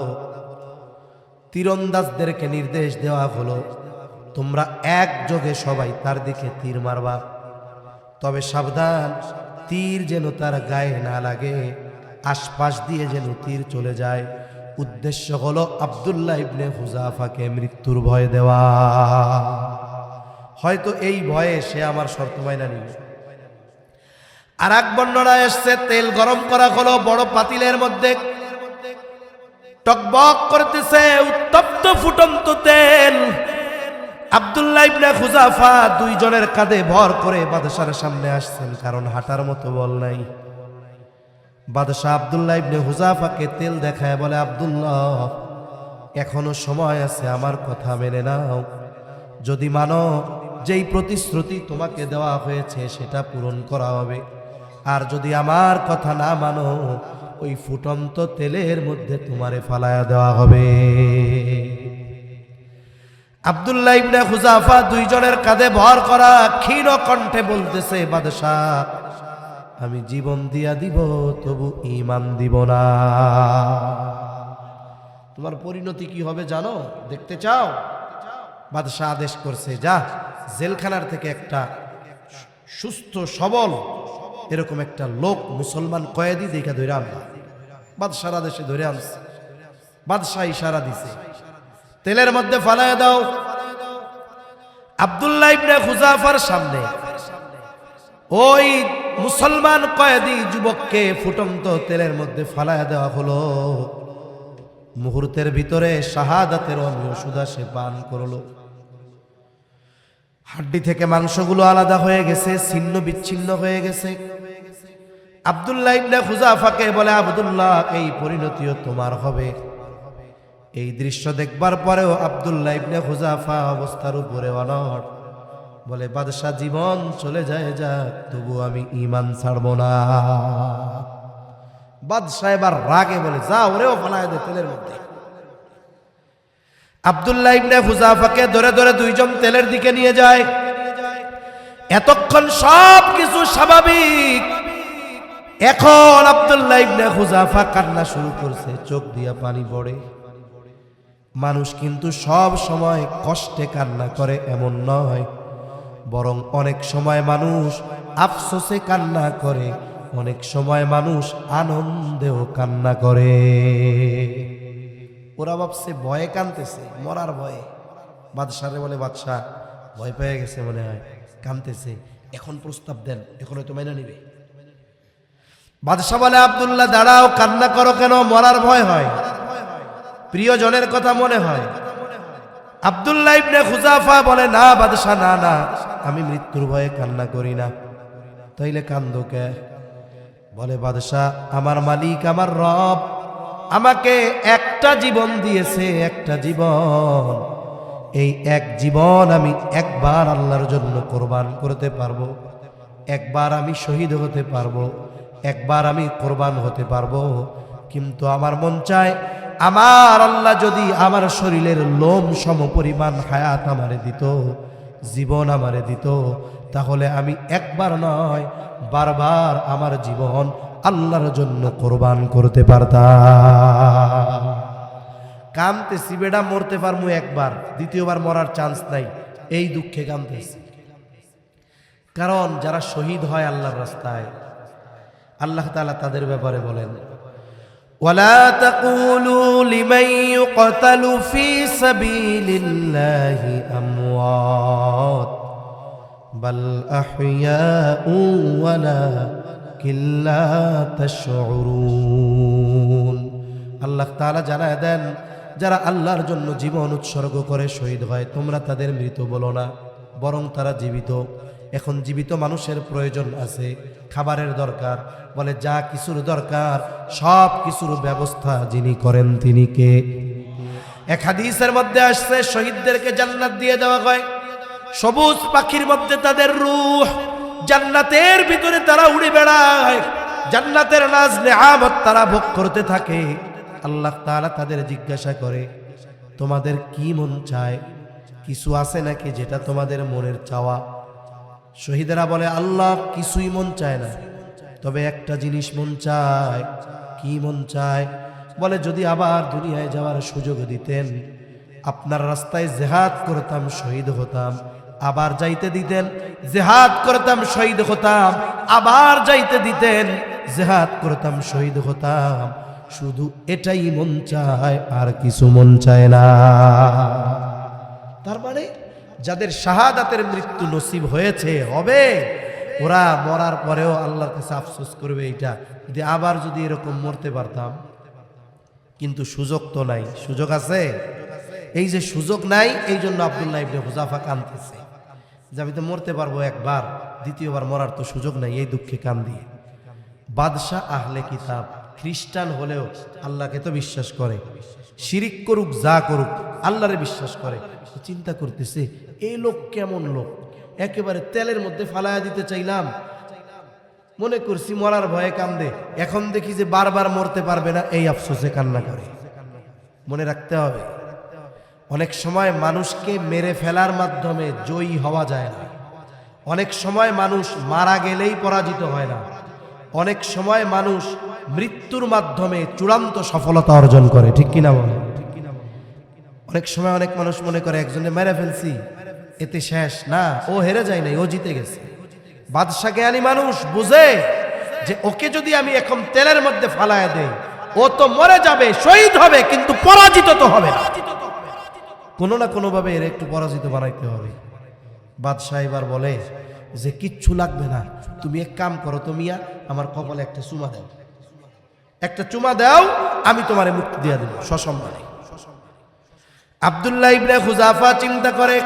S1: তীরন্দাজদেরকে নির্দেশ দেওয়া হলো তোমরা একযোগে সবাই তার দিকে তীর মারবা, তবে সাবধান তীর যেন তার গায়ে না লাগে, আশপাশ দিয়ে যেন তীর চলে যায়। উদ্দেশ্য হলো আব্দুল্লাহ ইবনে হুযাফাকে মৃত্যুর ভয় দেওয়া। হয়তো এই ভয়ে সে আমার শর্ত মাইনা নিবে। আর এক বর্ণনায় এসছে তেল গরম করা হলো বড় পাতিলের মধ্যে, টকবক করতেছে উত্তপ্ত ফুটন্ত তেল। আব্দুল্লাহ ইবনে হুযাফা 2 জনের কাঁধে ভর করে বাদশার সামনে আসছেন, কারণ হাঁটার মতো বল নাই। বাদশাহ আব্দুল্লাহ ইবনে হুযাফাকে তেল দেখায় বলে আব্দুল্লাহ এখনো সময় আছে, আমার কথা মেনে নাও। যদি মানো যেই প্রতিশ্রুতি তোমাকে দেওয়া হয়েছে সেটা পূরণ করা হবে, আর যদি আমার কথা না মানো ওই ফুটন্ত তেলের মধ্যে তোমারে ফালায়া দেওয়া হবে। আব্দুল্লাহ ইবনে হুযাফা 2 জনের কাঁধে ভর করা ক্ষীণ কণ্ঠে বলতেছে বাদশাহ আমি জীবন দিয়া দিব তবু ঈমান দিব না। তোমার পরিণতি কি হবে জানো, দেখতে চাও? বাদশাহ আদেশ করছে যা জেলখানার থেকে একটা সুস্থ সবল এরকম একটা লোক মুসলমান কয়েদি দেখা ধরে আনবা। বাদশার আদেশে ধরে আনছে। বাদশাহ ইশারা দিছে তেলের মধ্যে ফালায়া দাও। আব্দুল্লাহ ইবনে হুযাফার সামনে ওই মুসলমান কয়েদি যুবককে ফুটন্ত তেলের মধ্যে ফালায়া দেওয়া হলো। মুহূর্তের ভিতরে শাহাদাতের অমীয় সুধা সে পান করলো। হাড্ডি থেকে মাংসগুলো আলাদা হয়ে গেছে, ছিন্ন বিচ্ছিন্ন হয়ে গেছে। আব্দুল্লাহ ইবনে হুযাফাকে বলে, আব্দুল্লাহ, এই পরিণতিও তোমার হবে। এই দৃশ্য দেখবার পরেও আব্দুল্লাহ ইবনে হুযাফা অবস্থার উপরে অনড়, বলে, বাদশা জীবন চলে যায় যাক, তবু আমি ঈমান ছাড়ব না। বাদশা এবার রাগে বলে, যা ওরেও ফালায় দে তেলের মধ্যে। আব্দুল্লাহ ইবনে হুযাফাকে ধরে ধরে দুইজন তেলের দিকে নিয়ে যায়। এতক্ষণ সব কিছু স্বাভাবিক। এখন আব্দুল্লাহ ইবনে হুযাফা কান্না শুরু করছে, চোখ দিয়া পানি পড়ে। মানুষ কিন্তু সব সময় কষ্টে কান্না করে এমন নয়, বরং অনেক সময় মানুষ আফসোসে কান্না করে, অনেক সময় মানুষ আনন্দেও কান্না করে। ওরা ভাবছে ভয়ে কাঁদতেছে, মরার ভয়ে। বাদশারে বলে, বাদশা ভয় পেয়ে গেছে মনে হয়, কাঁদতেছে, এখন প্রস্তাব দেন, এখন হয়তো মেনে নিবে। বাদশা বলে, আব্দুল্লাহ দাঁড়াও, কান্না করো কেন? মরার ভয় হয়, প্রিয়জনের কথা মনে হয়। আব্দুল্লাহ ইবনে হুযাফা বলে, না বাদশা, না না, আমি মৃত্যুর ভয়ে কান্না করি না। তাইলে কান্দো কে? বলে, বাদশা, আমার মালিক, আমার রব আমাকে একটা জীবন দিয়েছে, একটা জীবন। এই এক জীবন আমি একবার আল্লাহর জন্য কোরবান করতে পারবো, একবার আমি শহীদ হতে পারবো, একবার আমি কোরবান হতে পারবো। কিন্তু আমার মন চায়, আমার আল্লাহ যদি আমার শরীরের লোম সম পরিমাণ হায়াত আমারে দিত, জীবন আমারে দিত, তাহলে আমি একবার নয় বারবার আমার জীবন আল্লাহর জন্য কোরবান করতে পারতাম। কাঁদতেছি, বেটা মরতে পারমু একবার, দ্বিতীয়বার মরার চান্স নাই, এই দুঃখে কাঁদতেছি। কারণ যারা শহীদ হয় আল্লাহর রাস্তায়, আল্লাহ তাআলা তাদের ব্যাপারে বলেন, ওয়ালা তাকুলু লিমান ইউকতালু ফি সাবিলিল্লাহি আমওয়াত বাল আহইয়াউ ওয়ালাকিন লা তাশউরুন। আল্লাহ তাআলা জানায় দেন, যারা আল্লাহর জন্য জীবন উৎসর্গ করে শহীদ হয়, তোমরা তাদের মৃত বলো না, বরং তারা জীবিত। এখন জীবিত মানুষের প্রয়োজন আছে, খাবারের দরকার। বলে, যা কিছুর দরকার সব কিছুর ব্যবস্থা যিনি করেন তিনি কে? এক হাদিসের মধ্যে আসছে, শহীদদেরকে জান্নাত দিয়ে দেওয়া হয়, সবুজ পাখির মধ্যে তাদের রূহ, জান্নাতের ভিতরে তারা উড়ে বেড়ায়, জান্নাতের নাজ নেয়ামত তারা ভোগ করতে থাকে। আল্লাহ তাআলা তাদের জিজ্ঞাসা করে, তোমাদের কি মন চায়? কিছু আছে নাকি যেটা তোমাদের মনের চাওয়া? শহীদেরা বলে, আল্লাহ কিছুই মন চায় না, তবে একটা জিনিস মন চায়। কি মন চায়? বলে, যদি আবার দুনিয়ায় যাওয়ার সুযোগ দিতেন, আপনার রাস্তায় জিহাদ করতাম, শহীদ হতাম, আবার যাইতে দিতেন, জিহাদ করতাম, শহীদ হতাম, আবার যাইতে দিতেন, জিহাদ করতাম, শহীদ হতাম। শুধু এটাই মন চায়, আর কিছু মন চায় না। তার মানে যাদের শাহাদাতের মৃত্যু নসিব হয়েছে, হবে, ওরা মরার পরেও আল্লাহর কাছে আফসোস করবে, এইটা যদি আবার যদি এরকম মরতে পারতাম। কিন্তু সুযোগ তো নাই। সুযোগ আছে? এই যে সুযোগ নাই, এই জন্য আব্দুল্লাহ ইবনে হুযাফা কাঁদতেছে যে আমি তো মরতে পারবো একবার, দ্বিতীয়বার মরার তো সুযোগ নাই, এই দুঃখে কান্দি। বাদশাহ আহলে কিতাব, খ্রিস্টান হলেও আল্লাহকে তো বিশ্বাস করে, শিরিক করুক যা করুক আল্লাহরে বিশ্বাস করে। চিন্তা করতেছে, এই লোক কেমন লোক, একেবারে তেলের মধ্যে ফালায়া দিতে চাইলাম, মনে করছি মরার ভয়ে কান্দে, এখন দেখি যে বারবার মরতে পারবে না, এই আফসোসে কান্না করে। মনে রাখতে হবে, অনেক সময় মানুষকে মেরে ফেলার মাধ্যমে জয়ী হওয়া যায় না, অনেক সময় মানুষ মারা গেলেই পরাজিত হয় না, অনেক সময় মানুষ মৃত্যুর মাধ্যমে চূড়ান্ত সফলতা অর্জন করে। ঠিক কিনা বলে? অনেক সময় অনেক মানুষ মনে করে একজনে মেরে ফেলছি, এতে শেষ না, ও হেরে যায় নাই, ও জিতে গেছে। বাদশা জ্ঞানী মানুষ বুঝে যে ওকে যদি আমি এখন তেলের মধ্যে ফালায়া দেই, ও তো মরে যাবে, শহীদ হবে, কিন্তু পরাজিত তো হবে না। কোনো না কোনোভাবে এর একটু পরাজিত বানাইতে হবে। বাদশাহ এবার বলে, যে কিচ্ছু লাগবে না, তুমি এক কাম করো, তুমি আমার কপালে একটা চুমা দাও, একটা চুমা দাও, আমি তোমারে মুক্তি দিয়ে দেব সসম্মানে। আব্দুল্লাহ ইবনে হুযাফা চিন্তা করে,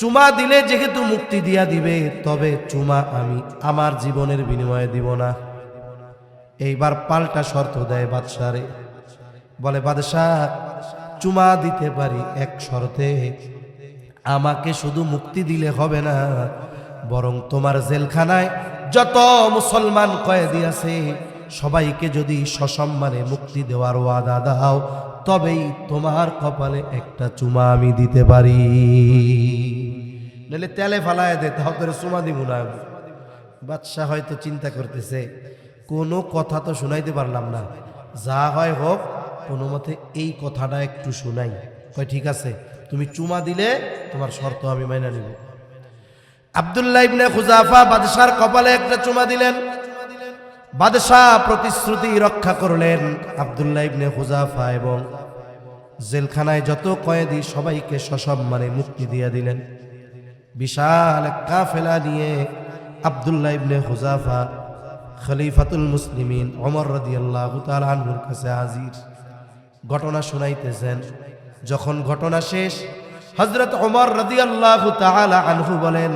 S1: চুমা দিলে যেহেতু মুক্তি দিয়া দিবে, তবে চুমা আমি আমার জীবনের বিনিময়ে দিব না। এইবার পাল্টা শর্ত দেয় বাদশারে, বলে বাদশাহ চুমা দিতে পারি এক শর্তে, আমাকে শুধু মুক্তি দিলে হবে না, বরং তোমার জেলখানায় যত মুসলমান কয়েদি আছে সবাইকে যদি সসম্মানে মুক্তি দেওয়ার ওয়াদা দাও, তবেই তোমার কপালে একটা চুমা আমি দিতে পারি, নইলে তেলে ফালায় দে, তাও তোর চুমা দিব না। বাদশাহ হয়তো চিন্তা করতেছে, কোনো কথা তো শুনাইতে পারলাম না, যা হয় হোক কোনো মতে এই কথাটা একটু শুনাই। কয় ঠিক আছে, তুমি চুমা দিলে তোমার শর্ত আমি মাইনা নিব। আব্দুল্লাহ ইবনে হুযাফা বাদশার কপালে একটা চুমা দিলেন। বাদশাহ প্রতিশ্রুতি রক্ষা করলেন। আব্দুল্লাহ ইবনে হুযাফা এবং জেলখানায় যত কয়েদি সবাইকে সসম্মানে মুক্তি দিয়ে দিলেন। বিশাল কাফেলা নিয়ে আব্দুল্লাহ ইবনে হুযাফা খলিফাতুল মুসলিমিন ওমর রাদিয়াল্লাহু তাআলা আনহুর কাছে হাজির, ঘটনা শুনাইতেছেন। যখন ঘটনা শেষ, হযরত ওমর রাদিয়াল্লাহু তাআলা আনহু বলেন,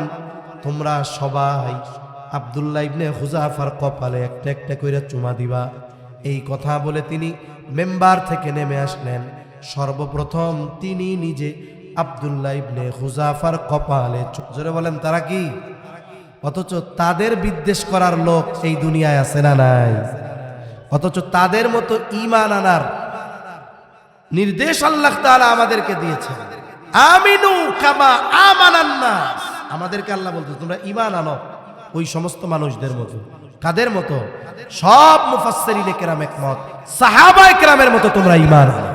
S1: তোমরা সবাই আব্দুল্লাহ ইবনে হুযাফার কপালে একটা একটা কইরা চুমা দিবা। এই কথা বলে তিনি মেম্বার থেকে নেমে আসলেন। সর্বপ্রথম তিনি নিজে আব্দুল্লাহ ইবনে হুযাফার কপালে, জোরে বলেন তারা কি? অথচ তাদের বিদ্বেষ করার লোক এই দুনিয়ায় আছে না নাই? অথচ তাদের মতো ঈমান আনার নির্দেশ আল্লাহ তাআলা আমাদেরকে দিয়েছেন। আমিনু কামা আমানান নাস, আমাদেরকে আল্লাহ বলতে তোমরা ঈমান আনো ওই সমস্ত মানুষদের মতো। কাদের মতো? সব মুফাসসিরিনে কেরাম একমত, সাহাবায়ে কেরামের মতো তোমরা ঈমান আনো।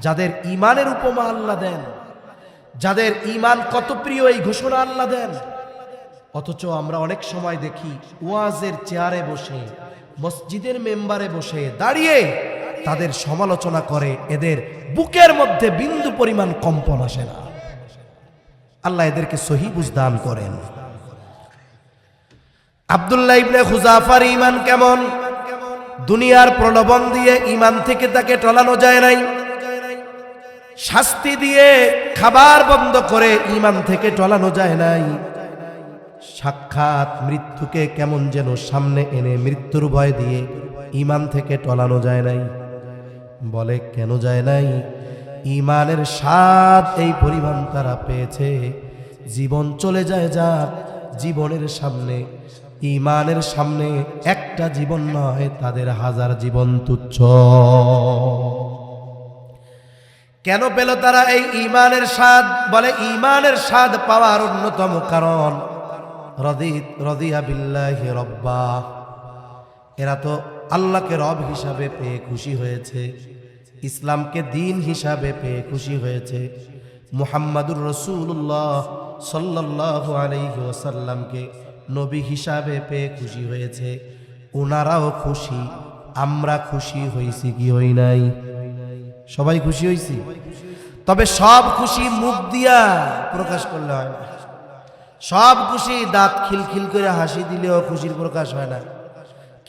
S1: যাদের ঈমানের উপমা আল্লাহ দেন, যাদের ঈমান কত প্রিয় এই ঘোষণা আল্লাহ দেন। অথচ আমরা অনেক সময় দেখি ওয়াজের চেয়ারে বসে, মসজিদের মেম্বারে বসে দাঁড়িয়ে তাদের সমালোচনা করে, এদের বুকের মধ্যে বিন্দু পরিমাণ কম্পন আসে না। আল্লাহ এদেরকে সহি বুঝ দান করেন। আব্দুল্লাহ ইবনে হুযাফার ঈমান কেমন? দুনিয়ার প্রলোভন দিয়ে ঈমান থেকে তাকে টলানো যায় নাই, শাস্তি দিয়ে খাবার বন্ধ করে ঈমান থেকে টলানো যায় নাই, সাক্ষাৎ মৃত্যুকে কেমন যেন সামনে এনে মৃত্যুর ভয় দিয়ে ঈমান থেকে টলানো যায় নাই। বলে কেন যায় নাই? ঈমানের স্বাদ এই পরিমাণ তারা পেয়েছে, জীবন চলে যায় যাক, জীবনের সামনে, ঈমানের সামনে একটা জীবন নয়, তাদের হাজার জীবন তুচ্ছ। কেন পেল তারা এই ঈমানের স্বাদ? বলে ঈমানের স্বাদ পাওয়ার অন্যতম কারণ রাদিয়া বিল্লাহি রাব্বা, এরা তো আল্লাহকে রব হিসাবে পেয়ে খুশি হয়েছে, ইসলামকে দিন হিসাবে পেয়ে খুশি হয়েছে, মুহাম্মাদুর রাসূলুল্লাহ সাল্লাল্লাহু আলাইহি ওয়াসাল্লামকে নবী হিসাবে পেয়ে খুশি হয়েছে। ওনারাও খুশি, আমরা খুশি হইছি কি হই নাই? সবাই খুশি হইছি। তবে সব খুশি মুখ দিয়া প্রকাশ করলে হয় না। সব খুশি দাঁত খিলখিল করে হাসি দিলেও খুশির প্রকাশ হয় না।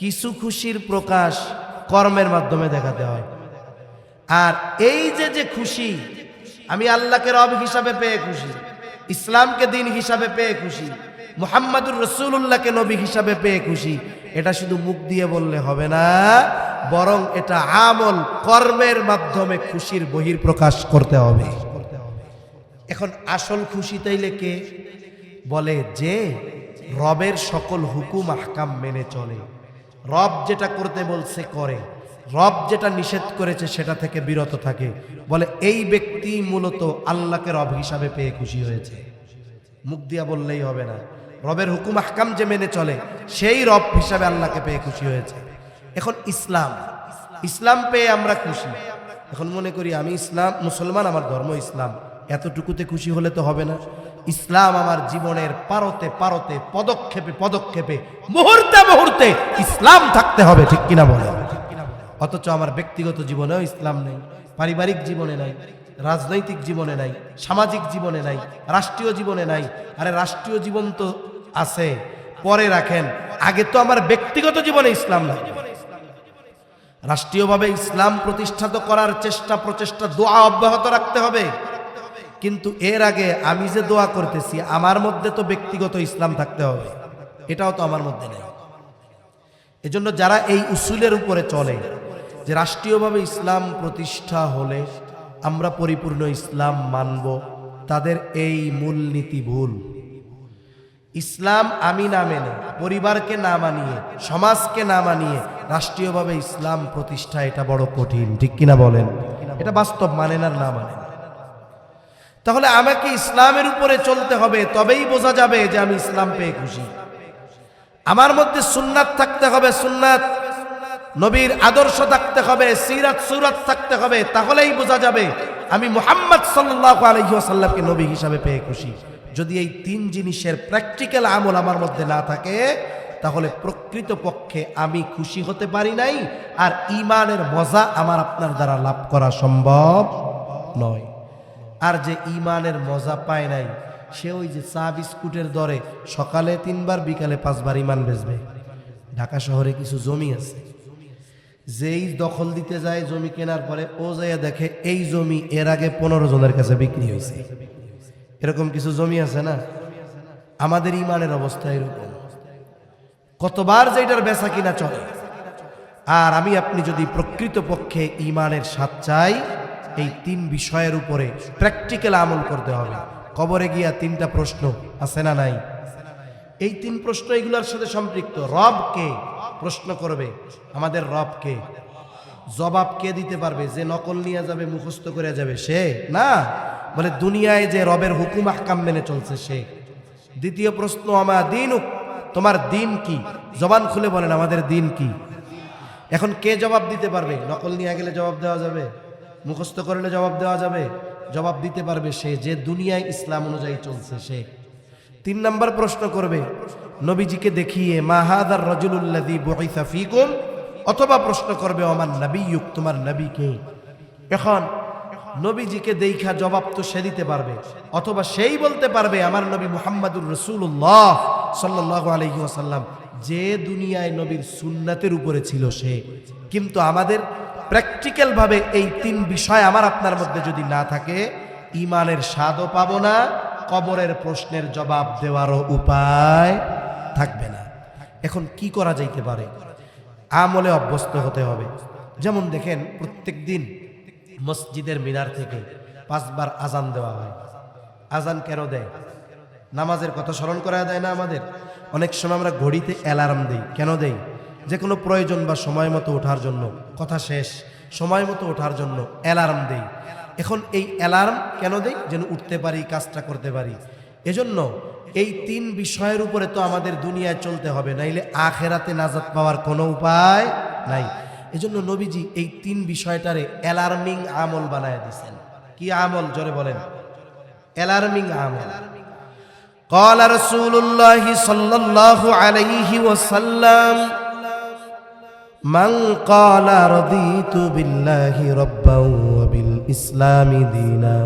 S1: কিছু খুশির প্রকাশ কর্মের মাধ্যমে দেখাতে হয়। আর এই যে খুশি, আমি আল্লাহকে রব হিসাবে পেয়ে খুশি, ইসলামকে দিন হিসাবে পেয়ে খুশি, মুহাম্মাদুর রাসূলুল্লাহকে নবী হিসাবে পেয়ে খুশি, এটা শুধু মুখ দিয়ে বললে হবে না, বরং এটা আমল কর্মের মাধ্যমে খুশির বহিঃপ্রকাশ করতে হবে। এখন আসল খুশি তাইলে কে? বলে যে রবের সকল হুকুম আহকাম মেনে চলে, রব যেটা করতে বলছে করে, রব যেটা নিষেধ করেছে সেটা থেকে বিরত থাকে। বলে এই ব্যক্তি মূলত আল্লাহকে রব হিসাবে পেয়ে খুশি হয়েছে। মুখ দিয়া বললেই হবে না, রবের হুকুম আহকাম যে মেনে চলে সেই রব হিসাবে আল্লাহকে পেয়ে খুশি হয়েছে। এখন ইসলাম পেয়ে আমরা খুশি। এখন মনে করি আমি ইসলাম মুসলমান, আমার ধর্ম ইসলাম, এতটুকুতে খুশি হলে তো হবে না। ইসলাম আমার জীবনের পারতে পারতে, পদক্ষেপে পদক্ষেপে, মুহূর্তে মুহূর্তে ইসলাম থাকতে হবে, ঠিক কিনা বলে? অথচ আমার ব্যক্তিগত জীবনেও ইসলাম নেই, পারিবারিক জীবনে নাই, রাজনৈতিক জীবনে নাই, সামাজিক জীবনে নাই, রাষ্ট্রীয় জীবনে নাই। আরে রাষ্ট্রীয় জীবন তো আছে, পরে রাখেন, আগে তো আমার ব্যক্তিগত জীবনে ইসলাম নাই। রাষ্ট্রীয়ভাবে ইসলাম প্রতিষ্ঠিত করার প্রচেষ্টা দোয়া অব্যাহত রাখতে হবে, কিন্তু এর আগে আমি যে দোয়া করতেছি আমার মধ্যে তো ব্যক্তিগত ইসলাম থাকতে হবে, এটাও তো আমার মধ্যে নেই। এজন্য যারা এই উসুলের উপরে চলে যে রাষ্ট্রীয়ভাবে ইসলাম প্রতিষ্ঠা হলে আমরা পরিপূর্ণ ইসলাম মানব, তাদের এই মূলনীতি ভুল। ইসলাম আমি না মেনে, পরিবারকে না মানিয়ে, সমাজকে না মানিয়ে রাষ্ট্রীয়ভাবে ইসলাম প্রতিষ্ঠা, এটা বড় কঠিন, ঠিক কিনা বলেন? এটা বাস্তব, মানেন আর না মানেন। তাহলে আমাকে ইসলামের উপরে চলতে হবে, তবেই বোঝা যাবে যে আমি ইসলাম পেয়ে খুশি। আমার মধ্যে সুন্নাত থাকতে হবে, সুন্নাত নবীর আদর্শ থাকতে হবে, সিরাত সুরাত থাকতে হবে, তাহলেই বোঝা যাবে আমি মুহাম্মদ সাল্লাল্লাহু আলাইহি ওয়াসাল্লামকে নবী হিসাবে পেয়ে খুশি। যদি এই তিন জিনিসের প্র্যাকটিক্যাল আমল আমার মধ্যে না থাকে, তাহলে প্রকৃত পক্ষে আমি খুশি হতে পারি নাই, আর ঈমানের মজা আমার আপনার দ্বারা লাভ করা সম্ভব নয়। আর যে ঈমানের মজা পায় নাই, সে ওই যে চা বিস্কুটের দরে সকালে 3 বার বিকালে 5 বার ঈমান বেচবে। ঢাকা শহরে কিছু জমি আছে, যেই দখল দিতে যায় জমি কেনার পরে ও যাইয়া দেখে এই জমি এর আগে 15 জনের কাছে বিক্রি হয়েছে। এরকম কিছু জমি আছে না? আমাদের ঈমানের অবস্থা এরকম, কতবার যে এটার বেচা কিনা চলে। আর আমি আপনি যদি প্রকৃত পক্ষে ঈমানের স্বাদ চাই, এই 3 বিষয়ের উপরে প্র্যাকটিক্যাল আমল করতে হবে। কবরে গিয়া 3টা প্রশ্ন আছে না নাই? এই 3 প্রশ্ন এগুলোর সাথে সম্পৃক্ত। রব কে? প্রশ্ন করবে আমাদের রব কে। জবাব কে দিতে পারবে? যে নকল নিয়ে যাবে, মুখস্থ করে যাবে সে না, বলে দুনিয়ায় যে রবের হুকুম আহকাম মেনে চলছে সে। দ্বিতীয় প্রশ্ন, আমা দীনুক, তোমার দিন কি? জবান খুলে বলেন আমাদের দিন কি। এখন কে জবাব দিতে পারবে? নকল নিয়ে গেলে জবাব দেওয়া যাবে? মুখস্থ করলে জবাব দেওয়া যাবে? জবাব দিতে পারবে সে যে দুনিয়ায় ইসলাম অনুযায়ী চলছে সে। 3 নম্বর প্রশ্ন করবে নবীজিকে দেখিয়ে, মা হাদার রাজুলুল্লাযী বুইসা ফীকুম, অথবা প্রশ্ন করবে ওমান নবিয়্যুক, তোমার নবী কে। এখন নবীজিকে দেখা জবাব তো সে দিতে পারবে, অথবা সেই বলতে পারবে আমার নবী মুহাম্মাদুর রাসূলুল্লাহ সাল্লাল্লাহু আলাইহি ওয়াসাল্লাম, যে দুনিয়ায় নবীর সুন্নাতের উপরে ছিল সে। কিন্তু আমাদের প্র্যাকটিক্যাল ভাবে এই 3 বিষয় আমার আপনার মধ্যে যদি না থাকে, ঈমানের স্বাদও পাবো না, কবরের প্রশ্নের জবাব দেওয়ারও উপায় থাকবে না। এখন কি করা যাইতে পারে? আমলে অভ্যস্ত হতে হবে। যেমন দেখেন, প্রত্যেক দিন মসজিদের মিনার থেকে 5 বার আজান দেওয়া হয়। আজান কেন দেয়? নামাজের কথা স্মরণ করা দেয় না আমাদের? অনেক সময় আমরা ঘড়িতে অ্যালার্ম দেই, কেন দেই? যে কোনো প্রয়োজন বা সময় মতো ওঠার জন্য, কথা শেষ, সময় মতো ওঠার জন্য অ্যালার্ম দেই। এখন এই অ্যালার্ম কেন দেই? যেন উঠতে পারি, কাজটা করতে পারি। এজন্য এই 3 বিষয়ের উপরে তো আমাদের দুনিয়ায় চলতে হবে, নাইলে আখেরাতে নাজাত পাওয়ার কোনো উপায় নাই। এজন্য নবীজি এই 3 বিষয়টারে অ্যালার্মিং আমল বানায় দিয়েছেন। কি আমল? জোরে বলেন। অ্যালার্মিং আমল। قال رسول الله صلى الله عليه وسلم من قال رضيت بالله ربا وبالإسلام دينا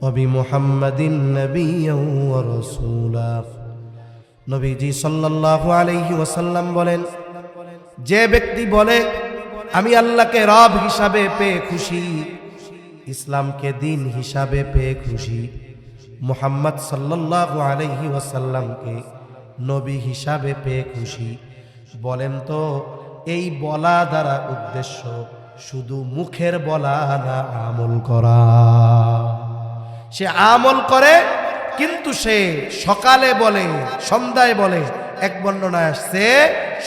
S1: وبمحمد نبيا ورسولا। নবীজি সাল্লাল্লাহু আলাইহি ওয়াসাল্লাম বলেন, যে ব্যক্তি বলে আমি আল্লাহকে রব হিসাবে পেয়ে খুশি, ইসলামকে দিন হিসাবে পেয়ে খুশি, মুহাম্মদ সাল্লাল্লাহু আলাইহি ওয়াসাল্লামকে নবী হিসাবে পেয়ে খুশি, বলেন তো এই বলা দ্বারা উদ্দেশ্য শুধু মুখের বলা না, আমল করা? সে আমল করে, কিন্তু সে সকালে বলে, সন্ধ্যায় বলে। এক বর্ণনায় আসছে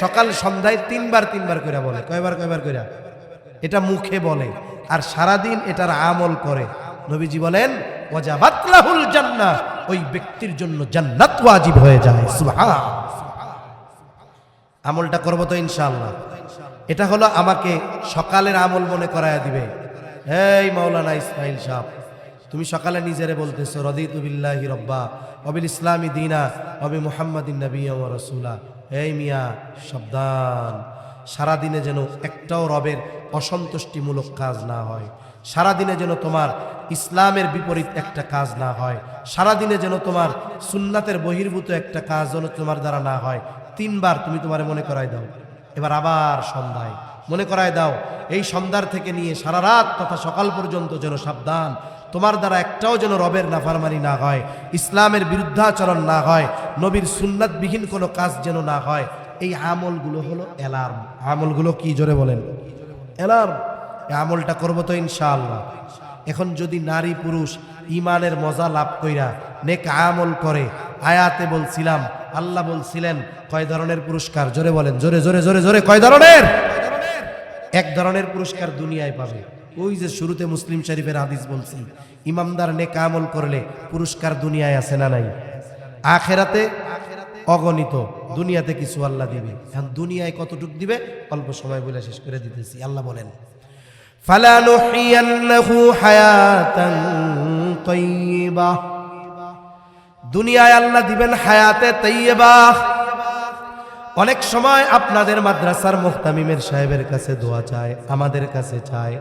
S1: সকাল সন্ধ্যায় 3 বার করে বলে। কয়বার করে? এটা মুখে বলে, আর সারাদিন এটার আমল করে। নবীজি বলেন ওয়াজাবাত লাহুল জান্নাহ, ওই ব্যক্তির জন্য জান্নাত ওয়াজিব হয়ে যায়। সুবহান। আমলটা করব তো ইনশাআল্লাহ। এটা হলো আমাকে সকালের আমল মনে করায়া দিবে। এই মাওলানা ইসমাইল সাহেব, তুমি সকালে নিজেরে বলতেছো রাদিতু বিল্লাহি রাব্বা ওয়া বিল ইসলামি দীনা ওয়া বি মুহাম্মাদিন নাবিয়্যা ওয়া রাসূলা। এই মিয়া, সাবধান, সারা দিনে যেন একটাও রবের অসন্তুষ্টিমূলক কাজ না হয়। সারাদিনে যেন তোমার ইসলামের বিপরীত একটা কাজ না হয়, সারাদিনে যেন তোমার সুন্নাতের বহির্ভূত একটা কাজ যেন তোমার দ্বারা না হয়। 3 বার তুমি তোমারে মনে করায় দাও। এবার আবার সন্ধ্যায় মনে করায় দাও। এই সন্ধ্যার থেকে নিয়ে সারা রাত তথা সকাল পর্যন্ত যেন সাবধান, তোমার দ্বারা একটাও যেন রবের নাফরমানি না হয়, ইসলামের বিরুদ্ধাচরণ না হয়, নবীর সুন্নাতবিহীন কোনো কাজ যেন না হয়। এই আমলগুলো হলো অ্যালার্ম। আমলগুলো কি জোরে বলেন? অ্যালার্ম। এই আমলটা করবো তো ইনশাআল্লাহ। এখন যদি নারী পুরুষ ইমানের মজা লাভ কইরা নেক আমল করে, আয়াতে বলছিলাম, আল্লাহ বলছিলেন কয় ধরনের পুরস্কার? জোরে বলেন, জোরে জোরে জোরে জোরে, কয় ধরনের? এক ধরনের পুরস্কার দুনিয়ায় পাবে। ওই যে শুরুতে মুসলিম শরীফের হাদিস বলছি, ইমামদার নেক আমল করলে পুরস্কার দুনিয়ায় আছে না নাই? আখেরাতে অগণিত, দুনিয়াতে কিছু আল্লাহ দিবে। এখন দুনিয়ায় কতটুকু দিবে অল্প সময় বলে শেষ করে দিতেছি। আল্লাহ বলেন, ফালানুহিয়ান্নাহু হায়াতান তাইয়্যিবা, দুনিয়ায় আল্লাহ দিবেন হায়াতে তাইয়্যিবা। অনেক সময় আপনাদের মাদ্রাসার মুহতামিমের সাহেবের কাছে দোয়া চায়, আমাদের কাছে চায়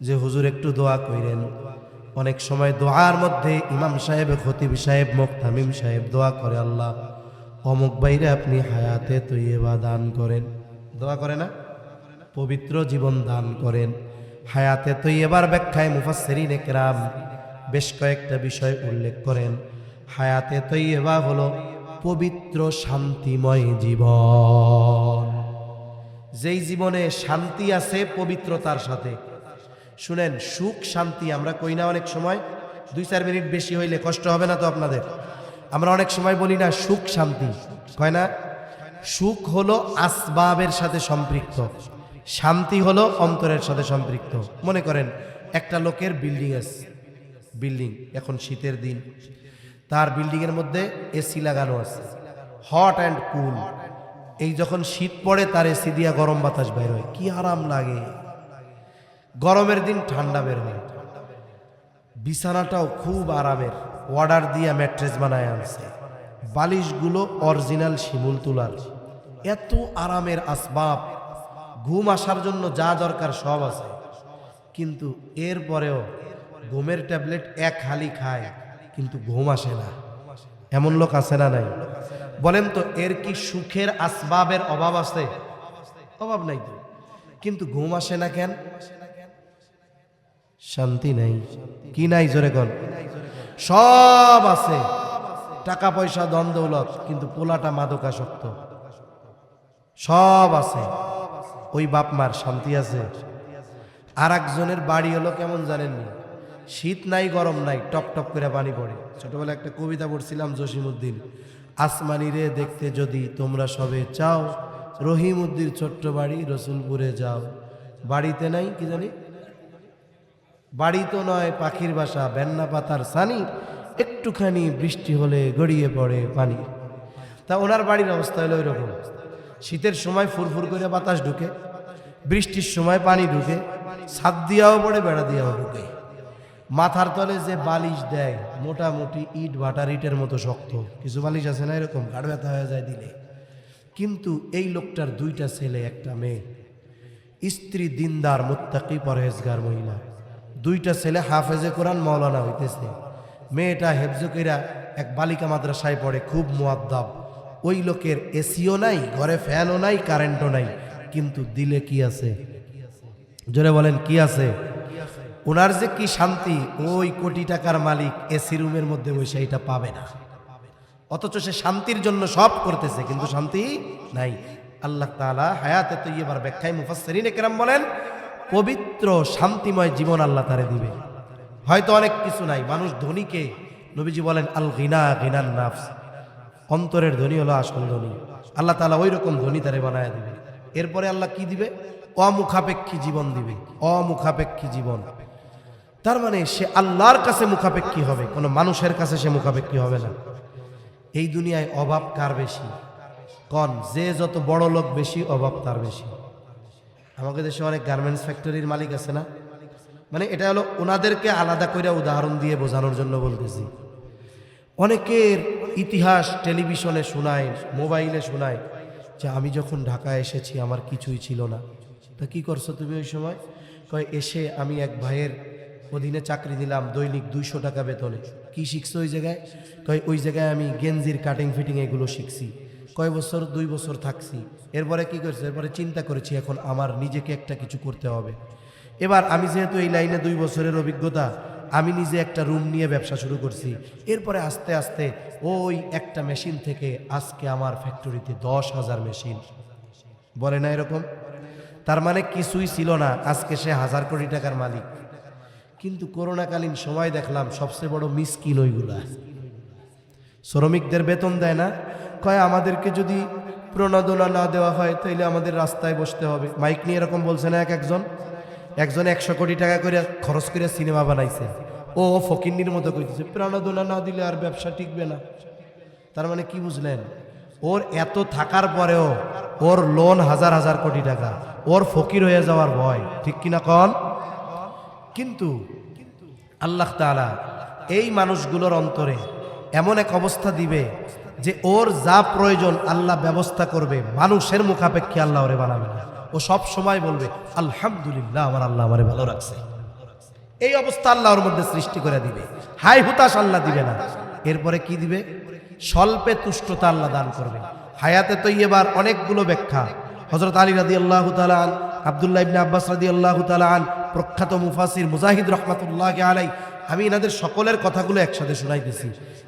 S1: যে হুজুর একটু দোয়া কইরেন। অনেক সময় দোয়ার মধ্যে ইমাম সাহেব, খতিব সাহেব, মুহতামিম সাহেব দোয়া করে, আল্লাহ অমুক বাইরে আপনি হায়াতে তৈয়বা দান করেন। দোয়া করে না? পবিত্র জীবন দান করেন। হায়াতে তৈয়বার ব্যাখ্যায় মুফাসসিরিনে কেরাম বেশ কয়েকটা বিষয় উল্লেখ করেন। হায়াতে তৈয়বা হলো পবিত্র শান্তিময় জীবন, যেই জীবনে শান্তি আছে পবিত্রতার সাথে। শুনেন, সুখ শান্তি আমরা কই না অনেক সময়, 2-4 মিনিট বেশি হইলে কষ্ট হবে না তো আপনাদের? আমরা অনেক সময় বলি না সুখ শান্তি, কয় না? সুখ হলো আসবাবের সাথে সম্পৃক্ত, শান্তি হলো অন্তরের সাথে সম্পৃক্ত। মনে করেন একটা লোকের বিল্ডিং আছে, বিল্ডিং এখন শীতের দিন, তার বিল্ডিংয়ের মধ্যে এসি লাগানো আছে, হট অ্যান্ড কুল। এই যখন শীত পড়ে তার এসি দিয়া গরম বাতাস বের হয়, কি আরাম লাগে। গরমের দিন ঠান্ডা বের হয়, বিছানাটাও খুব আরামের, অর্ডার দিয়া ম্যাট্রেস বানায় আনছে, বালিশগুলো অরিজিনাল শিমুল তুলার, এত আরামের আসবাব, ঘুম আসার জন্য যা দরকার সব আছে। কিন্তু এরপরেও ঘুমের ট্যাবলেট এক হালি খায় কিন্তু ঘুম আসে না। এমন লোক আছে না নাই? বলেন তো, এর কি সুখের আসবাবের অভাব আছে? অভাব নাই তো, কিন্তু ঘুম আসে না কেন? শান্তি নাই। কি নাই জোরে কোন? সব আছে, টাকা পয়সা ধন দৌলত, কিন্তু পোলাটা মাদকাসক্ত। সব আছে, ওই বাপ মার শান্তি আছে। আর একজনের বাড়ি হলো কেমন জানেননি? শীত নাই গরম নাই, টপ টপ করে পানি পড়ে। ছোটবেলা একটা কবিতা পড়ছিলাম, জসিমউদ্দিন, আসমানি রে দেখতে যদি তোমরা সবে চাও, রহিমউদ্দির ছোট্ট বাড়ি রসুলপুরে যাও। বাড়িতে নাই কি জানি, বাড়ি তো নয় পাখির বাসা, বেন্না পাতার সানি, একটুখানি বৃষ্টি হলে গড়িয়ে পড়ে পানি। তা ওনার বাড়ির অবস্থা হলো ওইরকম, শীতের সময় ফুরফুর করে বাতাস ঢুকে, বৃষ্টির সময় পানি ঢুকে, ছাদ দিয়াও পড়ে, বেড়া দিয়াও ঢুকে। মাথার তলে যে বালিশ দেয় মোটামুটি ইট ভাটার ইটের মতো শক্ত, কিছু বালিশ আছে না এরকম ঘাড় ব্যথা হয়ে যায় দিলে। কিন্তু এই লোকটার 2টা ছেলে, একটা মেয়ে, স্ত্রী দিনদার মুত্তাকি পরহেজগার মহিলা, 2টা ছেলে হাফেজে কোরআন মাওলানা হইতেছে, মেয়েটা হেফজে কইরা এক বালিকা মাদ্রাসায় পড়ে, খুব মুআদ্দাব। ওই লোকের এসিও নাই, ঘরে ফ্যানও নাই, কারেন্টও নাই, কিন্তু দিলে কি আছে? জোরে বলেন কি আছে? ওনার যে কি শান্তি, ওই কোটি টাকার মালিক এসি রুমের মধ্যে বসে এটা পাবে না। অথচ সে শান্তির জন্য সব করতেছে, কিন্তু শান্তি নাই। আল্লাহ তাআলা হায়াতে তৈয়বার ব্যাখ্যায় মুফাসসিরিনে কেরাম বলেন, পবিত্র শান্তিময় জীবন আল্লাহ তারে দিবে। হয়তো অনেক কিছু নাই, মানুষ ধনীকে নবীজি বলেন আল গিনা গিনান নাফস, অন্তরের ধনী হলো আসল ধনী। আল্লাহ তাআলা ওই রকম ধনী তারে বানায় দিবে। এরপরে আল্লাহ কি দিবে? অমুখাপেক্ষী জীবন দিবে, অমুখাপেক্ষী জীবন। তার মানে সে আল্লাহর কাছে মুখাপেক্ষী হবে, কোনো মানুষের কাছে সে মুখাপেক্ষী হবে না। এই দুনিয়ায় অভাব কার বেশি? কোন যে যত বড় লোক বেশি, অভাব তার বেশি। আমাদের দেশে অনেক গার্মেন্টস ফ্যাক্টরির মালিক আছে না, মানে এটা হলো ওনাদেরকে আলাদা করে উদাহরণ দিয়ে বোঝানোর জন্য বলতেছি। অনেকের ইতিহাস টেলিভিশনে শোনায়, মোবাইলে শোনায় যে আমি যখন ঢাকায় এসেছি আমার কিছুই ছিল না। তা কি করছো তুমি ওই সময়? কয় এসে আমি এক ভাইয়ের অধীনে চাকরি দিলাম দৈনিক 200 টাকা বেতনে। কি শিখছো ওই জায়গায়? কয় ওই জায়গায় আমি গেঞ্জির কাটিং ফিটিং এগুলো শিখছি। কয় বছর? 2 বছর থাকছি। এরপরে কি করছে? এরপরে চিন্তা করেছি এখন আমার নিজেকে একটা কিছু করতে হবে। এবার আমি যেহেতু এই লাইনে 2 বছরের অভিজ্ঞতা, আমি নিজে একটা রুম নিয়ে ব্যবসা শুরু করছি। এরপরে আস্তে আস্তে ওই একটা মেশিন থেকে আজকে আমার ফ্যাক্টরিতে 10,000 মেশিন। বলে না এরকম? তার মানে কিছুই ছিল না, আজকে সে 1000 কোটি টাকার মালিক। কিন্তু করোনাকালীন সময় দেখলাম সবচেয়ে বড় মিসকিন ওইগুলা। শ্রমিকদের বেতন দেয় না, কয় আমাদেরকে যদি প্রণোদনা না দেওয়া হয় তাইলে আমাদের রাস্তায় বসতে হবে। মাইক নিয়ে এরকম বলছে না একজন 100 কোটি টাকা করে খরচ করে সিনেমা বানাইছে, ও ফকিন্নির মতো কইতেছে প্রণোদনা না দিলে আর ব্যবসা টিকবে না। তার মানে কি বুঝলেন? ওর এত থাকার পরেও ওর লোন 1000 কোটি টাকা, ওর ফকির হয়ে যাওয়ার ভয়, ঠিক কিনা কন? কিন্তু আল্লাহ তাআলা এই মানুষগুলোর অন্তরে এমন এক অবস্থা দিবে যে ওর যা প্রয়োজন আল্লাহ ব্যবস্থা করবে, মানুষের মুখাপেক্ষে আল্লাহ ওরে বানাবে না। ও সব সময় বলবে আলহামদুলিল্লাহ, আমার আল্লাহ আমারে ভালো রাখছে। এই অবস্থা আল্লাহ ওর মধ্যে সৃষ্টি করে দিবে। হাই হুতাশ আল্লাহ দিবে না। এরপরে কি দিবে? স্বল্পে তুষ্টতা আল্লাহ দান করবে। হায়াতে তৈয়বার অনেকগুলো ব্যাখ্যা। হযরত আলী রাদিয়াল্লাহু তাআলা আন, আব্দুল্লাহ ইবনে আব্বাস রাদিয়াল্লাহু তাআলা আন, প্রখ্যাত মুফাসসির মুজাহিদ রাহমাতুল্লাহি আলাইহি, আমি এনাদের সকলের কথাগুলো একসাথে শোনাইতেছি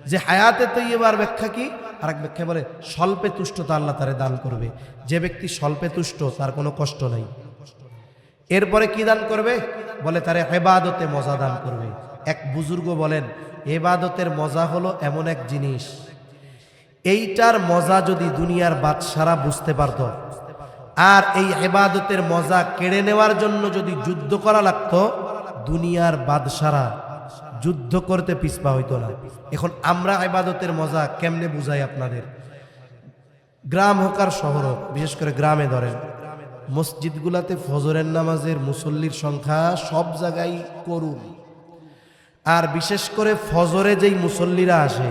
S1: যে হায়াতে তৈয়বার ব্যাখ্যা কি। আরেক ব্যাখ্যা বলে স্বল্পে তুষ্টতা আল্লাহ তারে দান করবে। যে ব্যক্তি স্বল্পে তুষ্ট তার কোনো কষ্ট নাই। এরপরে কি দান করবে? বলে তারে ইবাদতে মজা দান করবে। এক বুজুর্গ বলেন ইবাদতের মজা হলো এমন এক জিনিস, এইটার মজা যদি দুনিয়ার বাদশারা বুঝতে পারত, আর এই ইবাদতের মজা কেড়ে নেওয়ার জন্য যদি যুদ্ধ করা লাগতো, দুনিয়ার বাদশারা যুদ্ধ করতে পিছপা হইতো না। এখন আমরা ইবাদতের মজা কেমনে বুঝাই আপনাদের? গ্রাম হোক আর শহর হোক, বিশেষ করে গ্রামে ধরেন, মসজিদগুলাতে ফজরের নামাজের মুসল্লির সংখ্যা সব জায়গায় করুন। আর বিশেষ করে ফজরে যেই মুসল্লিরা আসে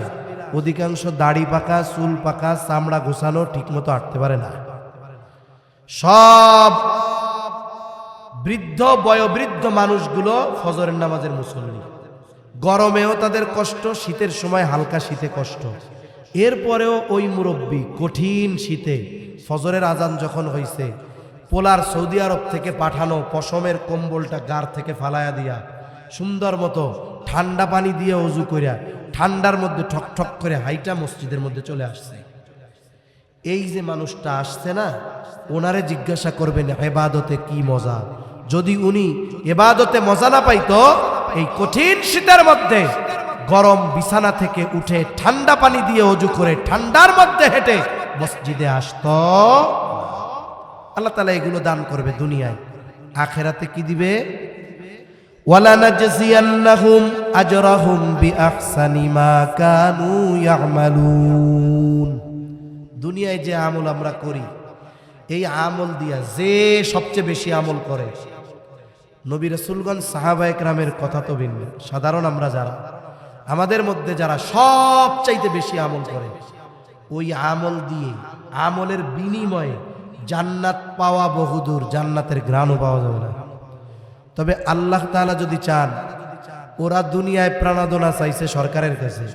S1: অধিকাংশ দাড়ি পাকা, চুল পাকা, চামড়া গোছানো, ঠিক মতো হাঁটতে পারে না। সব বৃদ্ধ বয়োবৃদ্ধ মানুষগুলো ফজরের নামাজের মুসল্লি। গরমেও তাদের কষ্ট, শীতের সময় হালকা শীতে কষ্ট। এরপরেও ওই মুরব্বী কঠিন শীতে ফজরের আজান যখন হয়েছে, পোলার সৌদি আরব থেকে পাঠানো পশমের কম্বলটা গার থেকে ফালায়া দিয়া সুন্দর মতো ঠান্ডা পানি দিয়ে ওযু করিয়া ঠান্ডার মধ্যে ঠক ঠক করে হাইটা মসজিদের মধ্যে চলে আসছে। এই যে মানুষটা আসছে না, ওনারে জিজ্ঞাসা করবেন ইবাদতে কি মজা। যদি উনি ইবাদতে মজা না পাইতো, এই কঠিন শীতের মধ্যে গরম বিছানা থেকে উঠে ঠান্ডা পানি দিয়ে ওযু করে ঠান্ডার মধ্যে হেঁটে মসজিদে আসতো। আল্লাহ তাআলা এগুলো দান করবে দুনিয়ায়। আখিরাতে কি দিবে? ওয়ালানাজজিয়ান্নাহুম আজরাহুম বিআহসানি মা কানু ইয়ামালুন। দুনিয়ায় যে আমল আমরা করি, এই আমল দিয়া যে সবচেয়ে বেশি আমল করে, নবী রাসূলগণ সাহাবায়ে কেরামের কথা তো ভিন্ন, সাধারণ আমরা যারা, আমাদের মধ্যে যারা সবচাইতে বেশি আমল করে, ওই আমল দিয়ে, আমলের বিনিময়ে জান্নাত পাওয়া বহুদূর, জান্নাতের ঘ্রাণও পাওয়া যাবে না। তবে আল্লাহ তাআলা যদি চান, ওরা দুনিয়ায় প্রাণাদনা চাইছে সরকারের কাছে,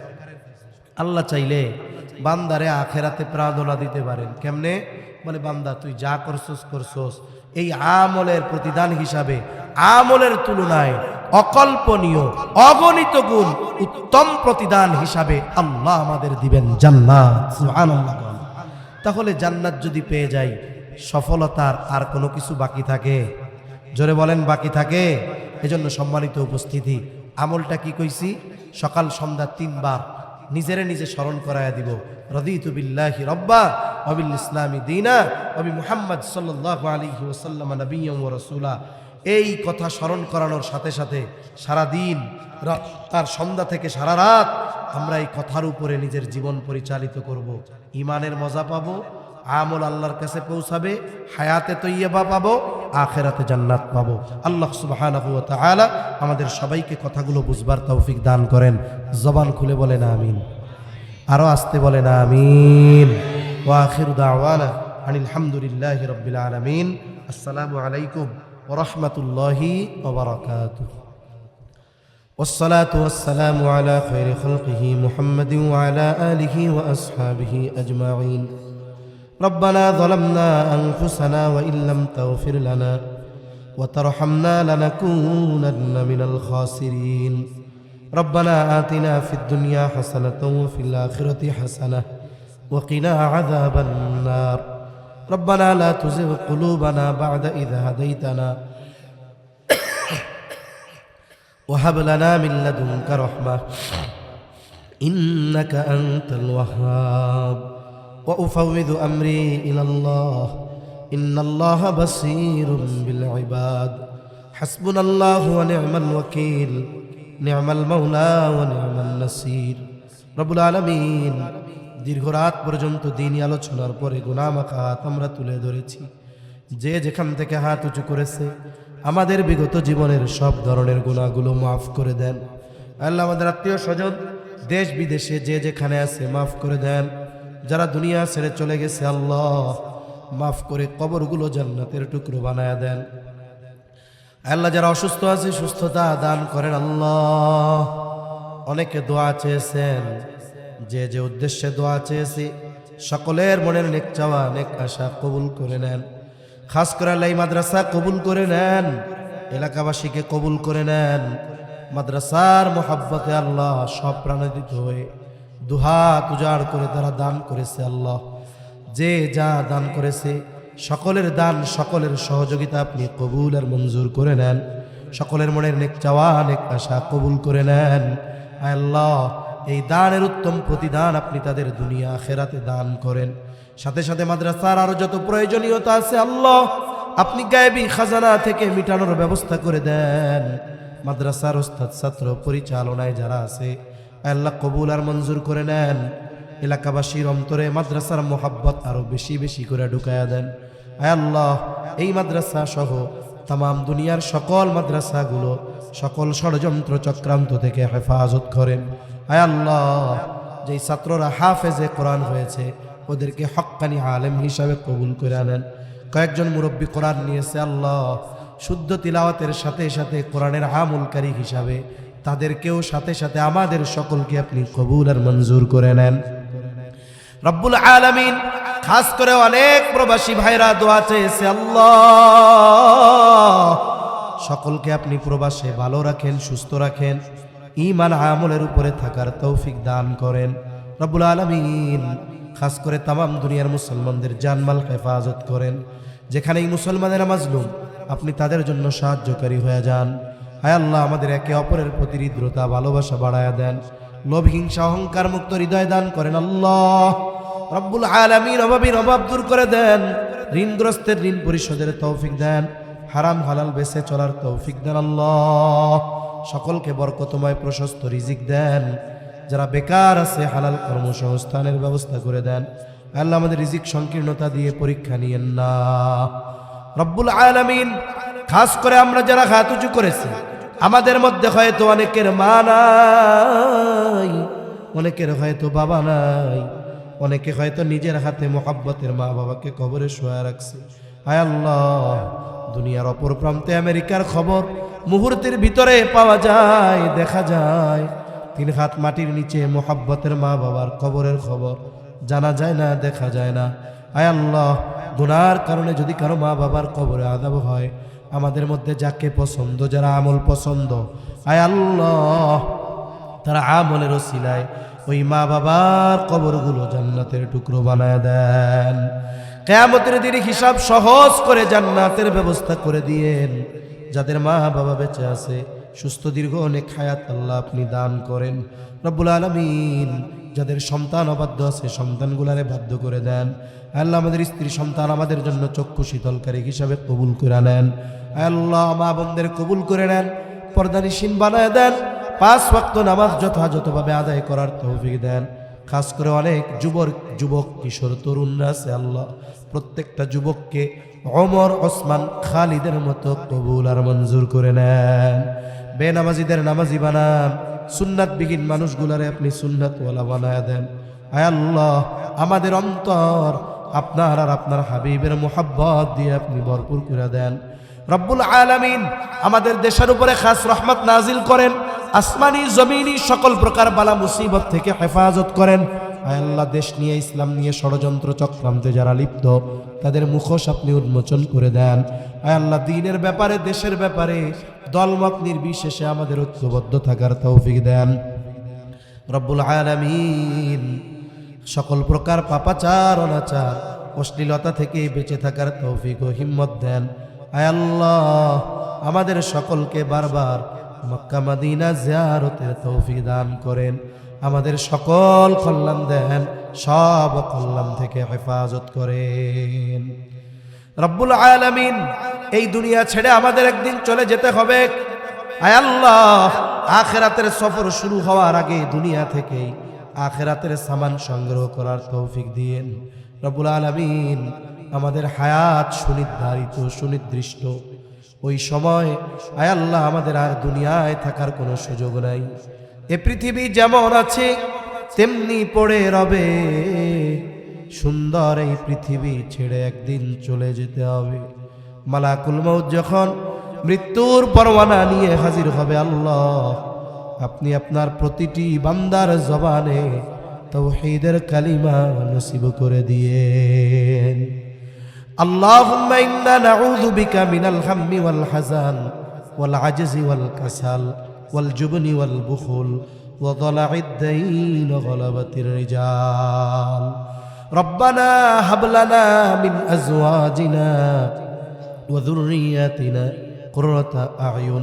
S1: আল্লাহ চাইলে বান্দারে আখেরাতে প্রাণাদনা দিতে পারেন। কেমনে? বলে বান্দা তুই যা করছস এই আমলের প্রতিদান হিসাবে, আমলের তুলনায় অকল্পনীয় অগণিত গুণ উত্তম প্রতিদান হিসাবে আল্লাহ আমাদের দিবেন জান্নাত। সুবহানাল্লাহ। তাহলে জান্নাত যদি পেয়ে যাই, সফলতার আর কোনো কিছু বাকি থাকে? জোরে বলেন, বাকি থাকে? এজন্য সম্মানিত উপস্থিতি, আমলটা কি কইছি? সকাল সন্ধ্যা 3 বার নিজেরে নিজে স্মরণ করায়া দিব। রাদিতু বিল্লাহি রাব্বা ওয়া বিল ইসলামি দীনা ওয়া বি মুহাম্মদ সাল্লাল্লাহু আলাইহি ওয়াসাল্লাম নাবিয়্যান ওয়া রাসূলা। এই কথা স্মরণ করানোর সাথে সাথে সারা দিন তার সন্ধ্যা থেকে সারা রাত আমরা এই কথার উপরে নিজের জীবন পরিচালিত করব। ঈমানের মজা পাবো, আমল আল্লাহর কাছে পৌঁছাবে, হায়াতে তৈয়বা পাবো, আখিরাতে জান্নাত পাবো। আল্লাহ সুবহানাহু ওয়া তাআলা আমাদের সবাইকে কথাগুলো বুঝবার তৌফিক দান করেন। জবান খুলে বলেন আমিন, আরো আসতে বলেন আমিন। ওয়া আখিরু দাওয়ানা আনিল হামদুলিল্লাহি রাব্বিল আলামিন। আসসালামু আলাইকুম ওয়া রাহমাতুল্লাহি ওয়া বারাকাতুহু। والصلاة والسلام على خير خلقه محمد وعلى آله وأصحابه أجمعين. ربنا ظلمنا أنفسنا وإن لم تغفر لنا وترحمنا لنكونن من الخاسرين. ربنا آتنا في الدنيا حسنة وفي الآخرة حسنة وقنا عذاب النار. ربنا لا تزغ قلوبنا بعد إذ هديتنا وهب لنا من لدنك رحمة إنك أنت الوهاب. وأفوض أمري إلى الله إن الله بصير بالعباد. حسبنا الله ونعم الوكيل نعم المولى ونعم النصير. রব্বুল আলামিন, দীর্ঘ রাত পর্যন্ত দিনই আলোচনার পরে গুনাহ মাখা হাত আমরা তুলে ধরেছি। যে যেখান থেকে হাত উঁচু করেছে আমাদের বিগত জীবনের সব ধরনের গুনাহগুলো মাফ করে দেন। আল্লাহ, আমাদের আত্মীয় স্বজন দেশ বিদেশে যে যেখানে আছে মাফ করে দেন। যারা দুনিয়া ছেড়ে চলে গেছে আল্লাহ মাফ করে কবরগুলো জান্নাতের টুকরো বানায়া দেন। আল্লাহ, যারা অসুস্থ আছে সুস্থতা দান করেন আল্লাহ। অনেকে দোয়া চেয়েছেন, যে যে উদ্দেশ্যে দোয়া চেয়েছি সকলের মনের নেক চাওয়া নেক আশা কবুল করে নেন। খাস করে আল্লাহ এই মাদ্রাসা কবুল করে নেন, এলাকাবাসীকে কবুল করে নেন। মাদ্রাসার মোহাব্বতে আল্লাহ সব প্রাণোদিত হয়ে দুহাত উজাড় করে তারা দান করেছে আল্লাহ। যে যা দান করেছে সকলের দান সকলের সহযোগিতা আপনি কবুল আর মঞ্জুর করে নেন। সকলের মনের নেক চাওয়া নেক আশা কবুল করে নেন। আল্লাহ, এই দানের উত্তম প্রতিদান আপনি তাদের দুনিয়া আখিরাতে দান করেন। সাথে সাথে মাদ্রাসার আরো যত প্রয়োজনীয়তা আছে আল্লাহ আপনি গায়েবী খাজানা থেকে মিটানোর ব্যবস্থা করে দেন। মাদ্রাসার ওস্তাদ ছাত্র পরিচালনায় যারা আছে আল্লাহ কবুল আর মঞ্জুর করে নেন। এলাকাবাসীর অন্তরে মাদ্রাসার মোহাব্বত আরো বেশি বেশি করে ঢুকায়া দেন। আয় আল্লাহ, এই মাদ্রাসা সহ তামাম দুনিয়ার সকল মাদ্রাসাগুলো সকল ষড়যন্ত্র চক্রান্ত থেকে হেফাজত করেন। আয় আল্লাহ, যেই ছাত্ররা হাফেজে কোরআন হয়েছে ওদেরকে হক্কানি আলেম হিসাবে কবুল করে আনেন। কয়েকজন মুরব্বী কোরআন নিয়েছে আল্লাহ, শুদ্ধ তিলাওয়াতের সাথে সাথে কোরআনের আমলকারী হিসাবে তাদেরকেও সাথে সাথে আমাদের সকলকে আপনি কবুল আর মঞ্জুর করে নেন। রব্বুল আলামিন, খাস করে অনেক প্রবাসী ভাইরা দোয়া চেয়েছে আল্লাহ, সকলকে আপনি প্রবাসে ভালো রাখেন, সুস্থ রাখেন, ঈমান আমলের উপরে থাকার তৌফিক দান করেন। রব্বুল আলামিন, খাস করে তামাম দুনিয়ার মুসলমানদের জানমাল হেফাজত করেন। যেখানেই মুসলমানেরা মাজলুম আপনি তাদের জন্য সাহায্যকারী হয়ে যান। হায় আল্লাহ, আমাদের একে অপরের প্রতি হৃদ্রতা ভালোবাসা বাড়ায়া দেন। লোভ হিংসা অহংকার মুক্ত হৃদয় দান করেন আল্লাহ। রব্বুল আলামিন, অভাবীর অভাব দূর করে দেন। ঋণগ্রস্তের ঋণ পরিশোধের তৌফিক দেন। হারাম হালাল বেঁচে চলার তৌফিক দেন আল্লাহ। সকলকে বরকতময় প্রশস্ত রিজিক দেন। যারা বেকার আছে হালাল কর্মসংস্থানের ব্যবস্থা করে দেন। আল্লাহ, আমাদের রিজিক সংকীর্ণতা দিয়ে পরীক্ষা নিয়েন না। রব্বুল আলামিন, খাস করে আমরা যারা হাত উঁচু করেছি আমাদের মধ্যে হয়তো অনেকের মা নাই, অনেকের হয়তো বাবা নাই, অনেকে হয়তো নিজের হাতে মোহাব্বতের মা বাবাকে কবরে শোয়া রাখছে। হায় আল্লাহ, দুনিয়ার অপর প্রান্তে আমেরিকার খবর মুহূর্তের ভিতরে পাওয়া যায়, দেখা যায়। 3 হাত মাটির নিচে মোহাব্বতের মা বাবার কবরের খবর জানা যায় না, দেখা যায় না। আয় আল্লাহ, গুনার কারণে যদি কারো মা বাবার কবরে আযাব হয়, আমাদের মধ্যে যাকে পছন্দ, যারা আমল পছন্দ, আয় আল্লাহ তারা আমলের ওসিলায় ওই মা বাবার কবরগুলো জান্নাতের টুকরো বানায় দেন। কিয়ামতের দিনে হিসাব সহজ করে জান্নাতের ব্যবস্থা করে দিয়েন। যাদের মা বাবা বেঁচে আছে সুস্থ দীর্ঘ অনেক হায়াত আল্লাহ আপনি দান করেন। রব্বুল আলামিন, যাদের সন্তান অবাধ্য আছে সন্তানগুলারে বাধ্য করে দেন। আল্লাহ, আমাদের স্ত্রী সন্তান আমাদের জন্য চক্ষু শীতলকারী হিসাবে কবুল করে নেন। আল্লাহ, মা বোনদের কবুল করে নেন, পর্দানিশীন বানায় দেন। 5 ওয়াক্ত নামাজ যথাযথভাবে আদায় করার তৌফিক দেন। খাস করে অনেক যুবক কিশোর তরুণরা আছে আল্লাহ, প্রত্যেকটা যুবককে ওমর, ওসমান, খালিদের মতো কবুল আর মঞ্জুর করে নেন। বেনামাজিদের নামাজি বানান, সুন্নাতবিহীন মানুষগুলারে আপনি সুন্নাতওয়ালা বানায় দেন। আয় আল্লাহ, আমাদের অন্তর আপনার আর আপনার হাবিবের মোহাব্বত দিয়ে আপনি ভরপুর করে দেন। রব্বুল আলামিন আমাদের দেশের উপরে খাস রহমত নাজিল করেন, আসমানি জমিনি সকল প্রকার বালা মুসিবত থেকে হেফাজত করেন। আয় আল্লাহ, দেশ নিয়ে ইসলাম নিয়ে ষড়যন্ত্র চক্রান্তে যারা লিপ্ত তাদের মুখোশ আপনি উন্মোচন করে দেন। আয় আল্লাহ, দ্বীনের ব্যাপারে দেশের ব্যাপারে দলমত নির্বিশেষে আমাদের ঐক্যবদ্ধ থাকার তৌফিক দেন। রব্বুল আলামিন সকল প্রকার পাপাচার অনাচার অশ্লীলতা থেকে বেঁচে থাকার তৌফিক ও হিম্মত দেন। আয় আল্লাহ, আমাদের সকলকে বারবার মক্কা মদিনা জিয়ারতের তৌফিক দান করেন। আমাদের সকল কল্যাণ দেন, সব কল্যাণ থেকে হেফাজত করেন। রব্বুল আলামিন এই দুনিয়া ছেড়ে আমাদের একদিন চলে যেতে হবে। আয় আল্লাহ, আখিরাতের সফর শুরু হওয়ার আগে দুনিয়া থেকেই আখিরাতের সামান সংগ্রহ করার তৌফিক দিয়েন। রব্বুল আলামিন আমাদের হায়াত সুনির্ধারিত সুনির্দিষ্ট, ওই সময় আয় আল্লাহ আমাদের আর দুনিয়ায় থাকার কোনো সুযোগ নাই। এ পৃথিবী যেমন আছে তেমনি পড়ে রবে, সুন্দর এই পৃথিবী ছেড়ে একদিন চলে যেতে হবে। মালাকুল মউত যখন মৃত্যুর পরওয়ানা নিয়ে হাজির হবে, আল্লাহ আপনি আপনার প্রতিটি বান্দার জবানে তাওহীদের কালিমা নসিব করে দিয়েন। আল্লাহুম্মা ইন্না নাউযু বিকা মিনাল হাম্মি ওয়াল হাযান ওয়াল আজজি ওয়াল কাসাল ওয়াল জুবনি ওয়াল বুখুল ওয়া দালা'id দাইন ওয়া গলাবাতির রিজাল। রব্বানা হাব লানা মিন আজওয়াজিনা ওয়া যুররিয়াতিনা কুররাতা আ'য়ুন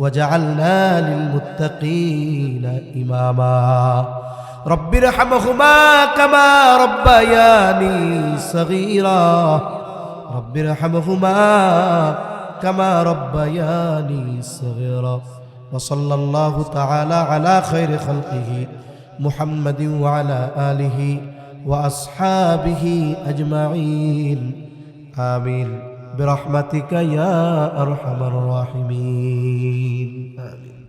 S1: ওয়াজআলনা লিল মুত্তাকিনা ইমামা। রব্বিরহামহুমা কামা রব্বায়ানি সগীরা। রব্বিরহামহুমা কামা রব্বায়ানি সগীরা। ওয়া সাল্লাল্লাহু তাআলা আলা খায়রি খালকিহি মুহাম্মাদিন ওয়া আলা আলিহি ওয়া আসহাবিহি আজমাইন। আমিন বিরহমাতিকা ইয়া আরহামার রাহিমিন। আমিন।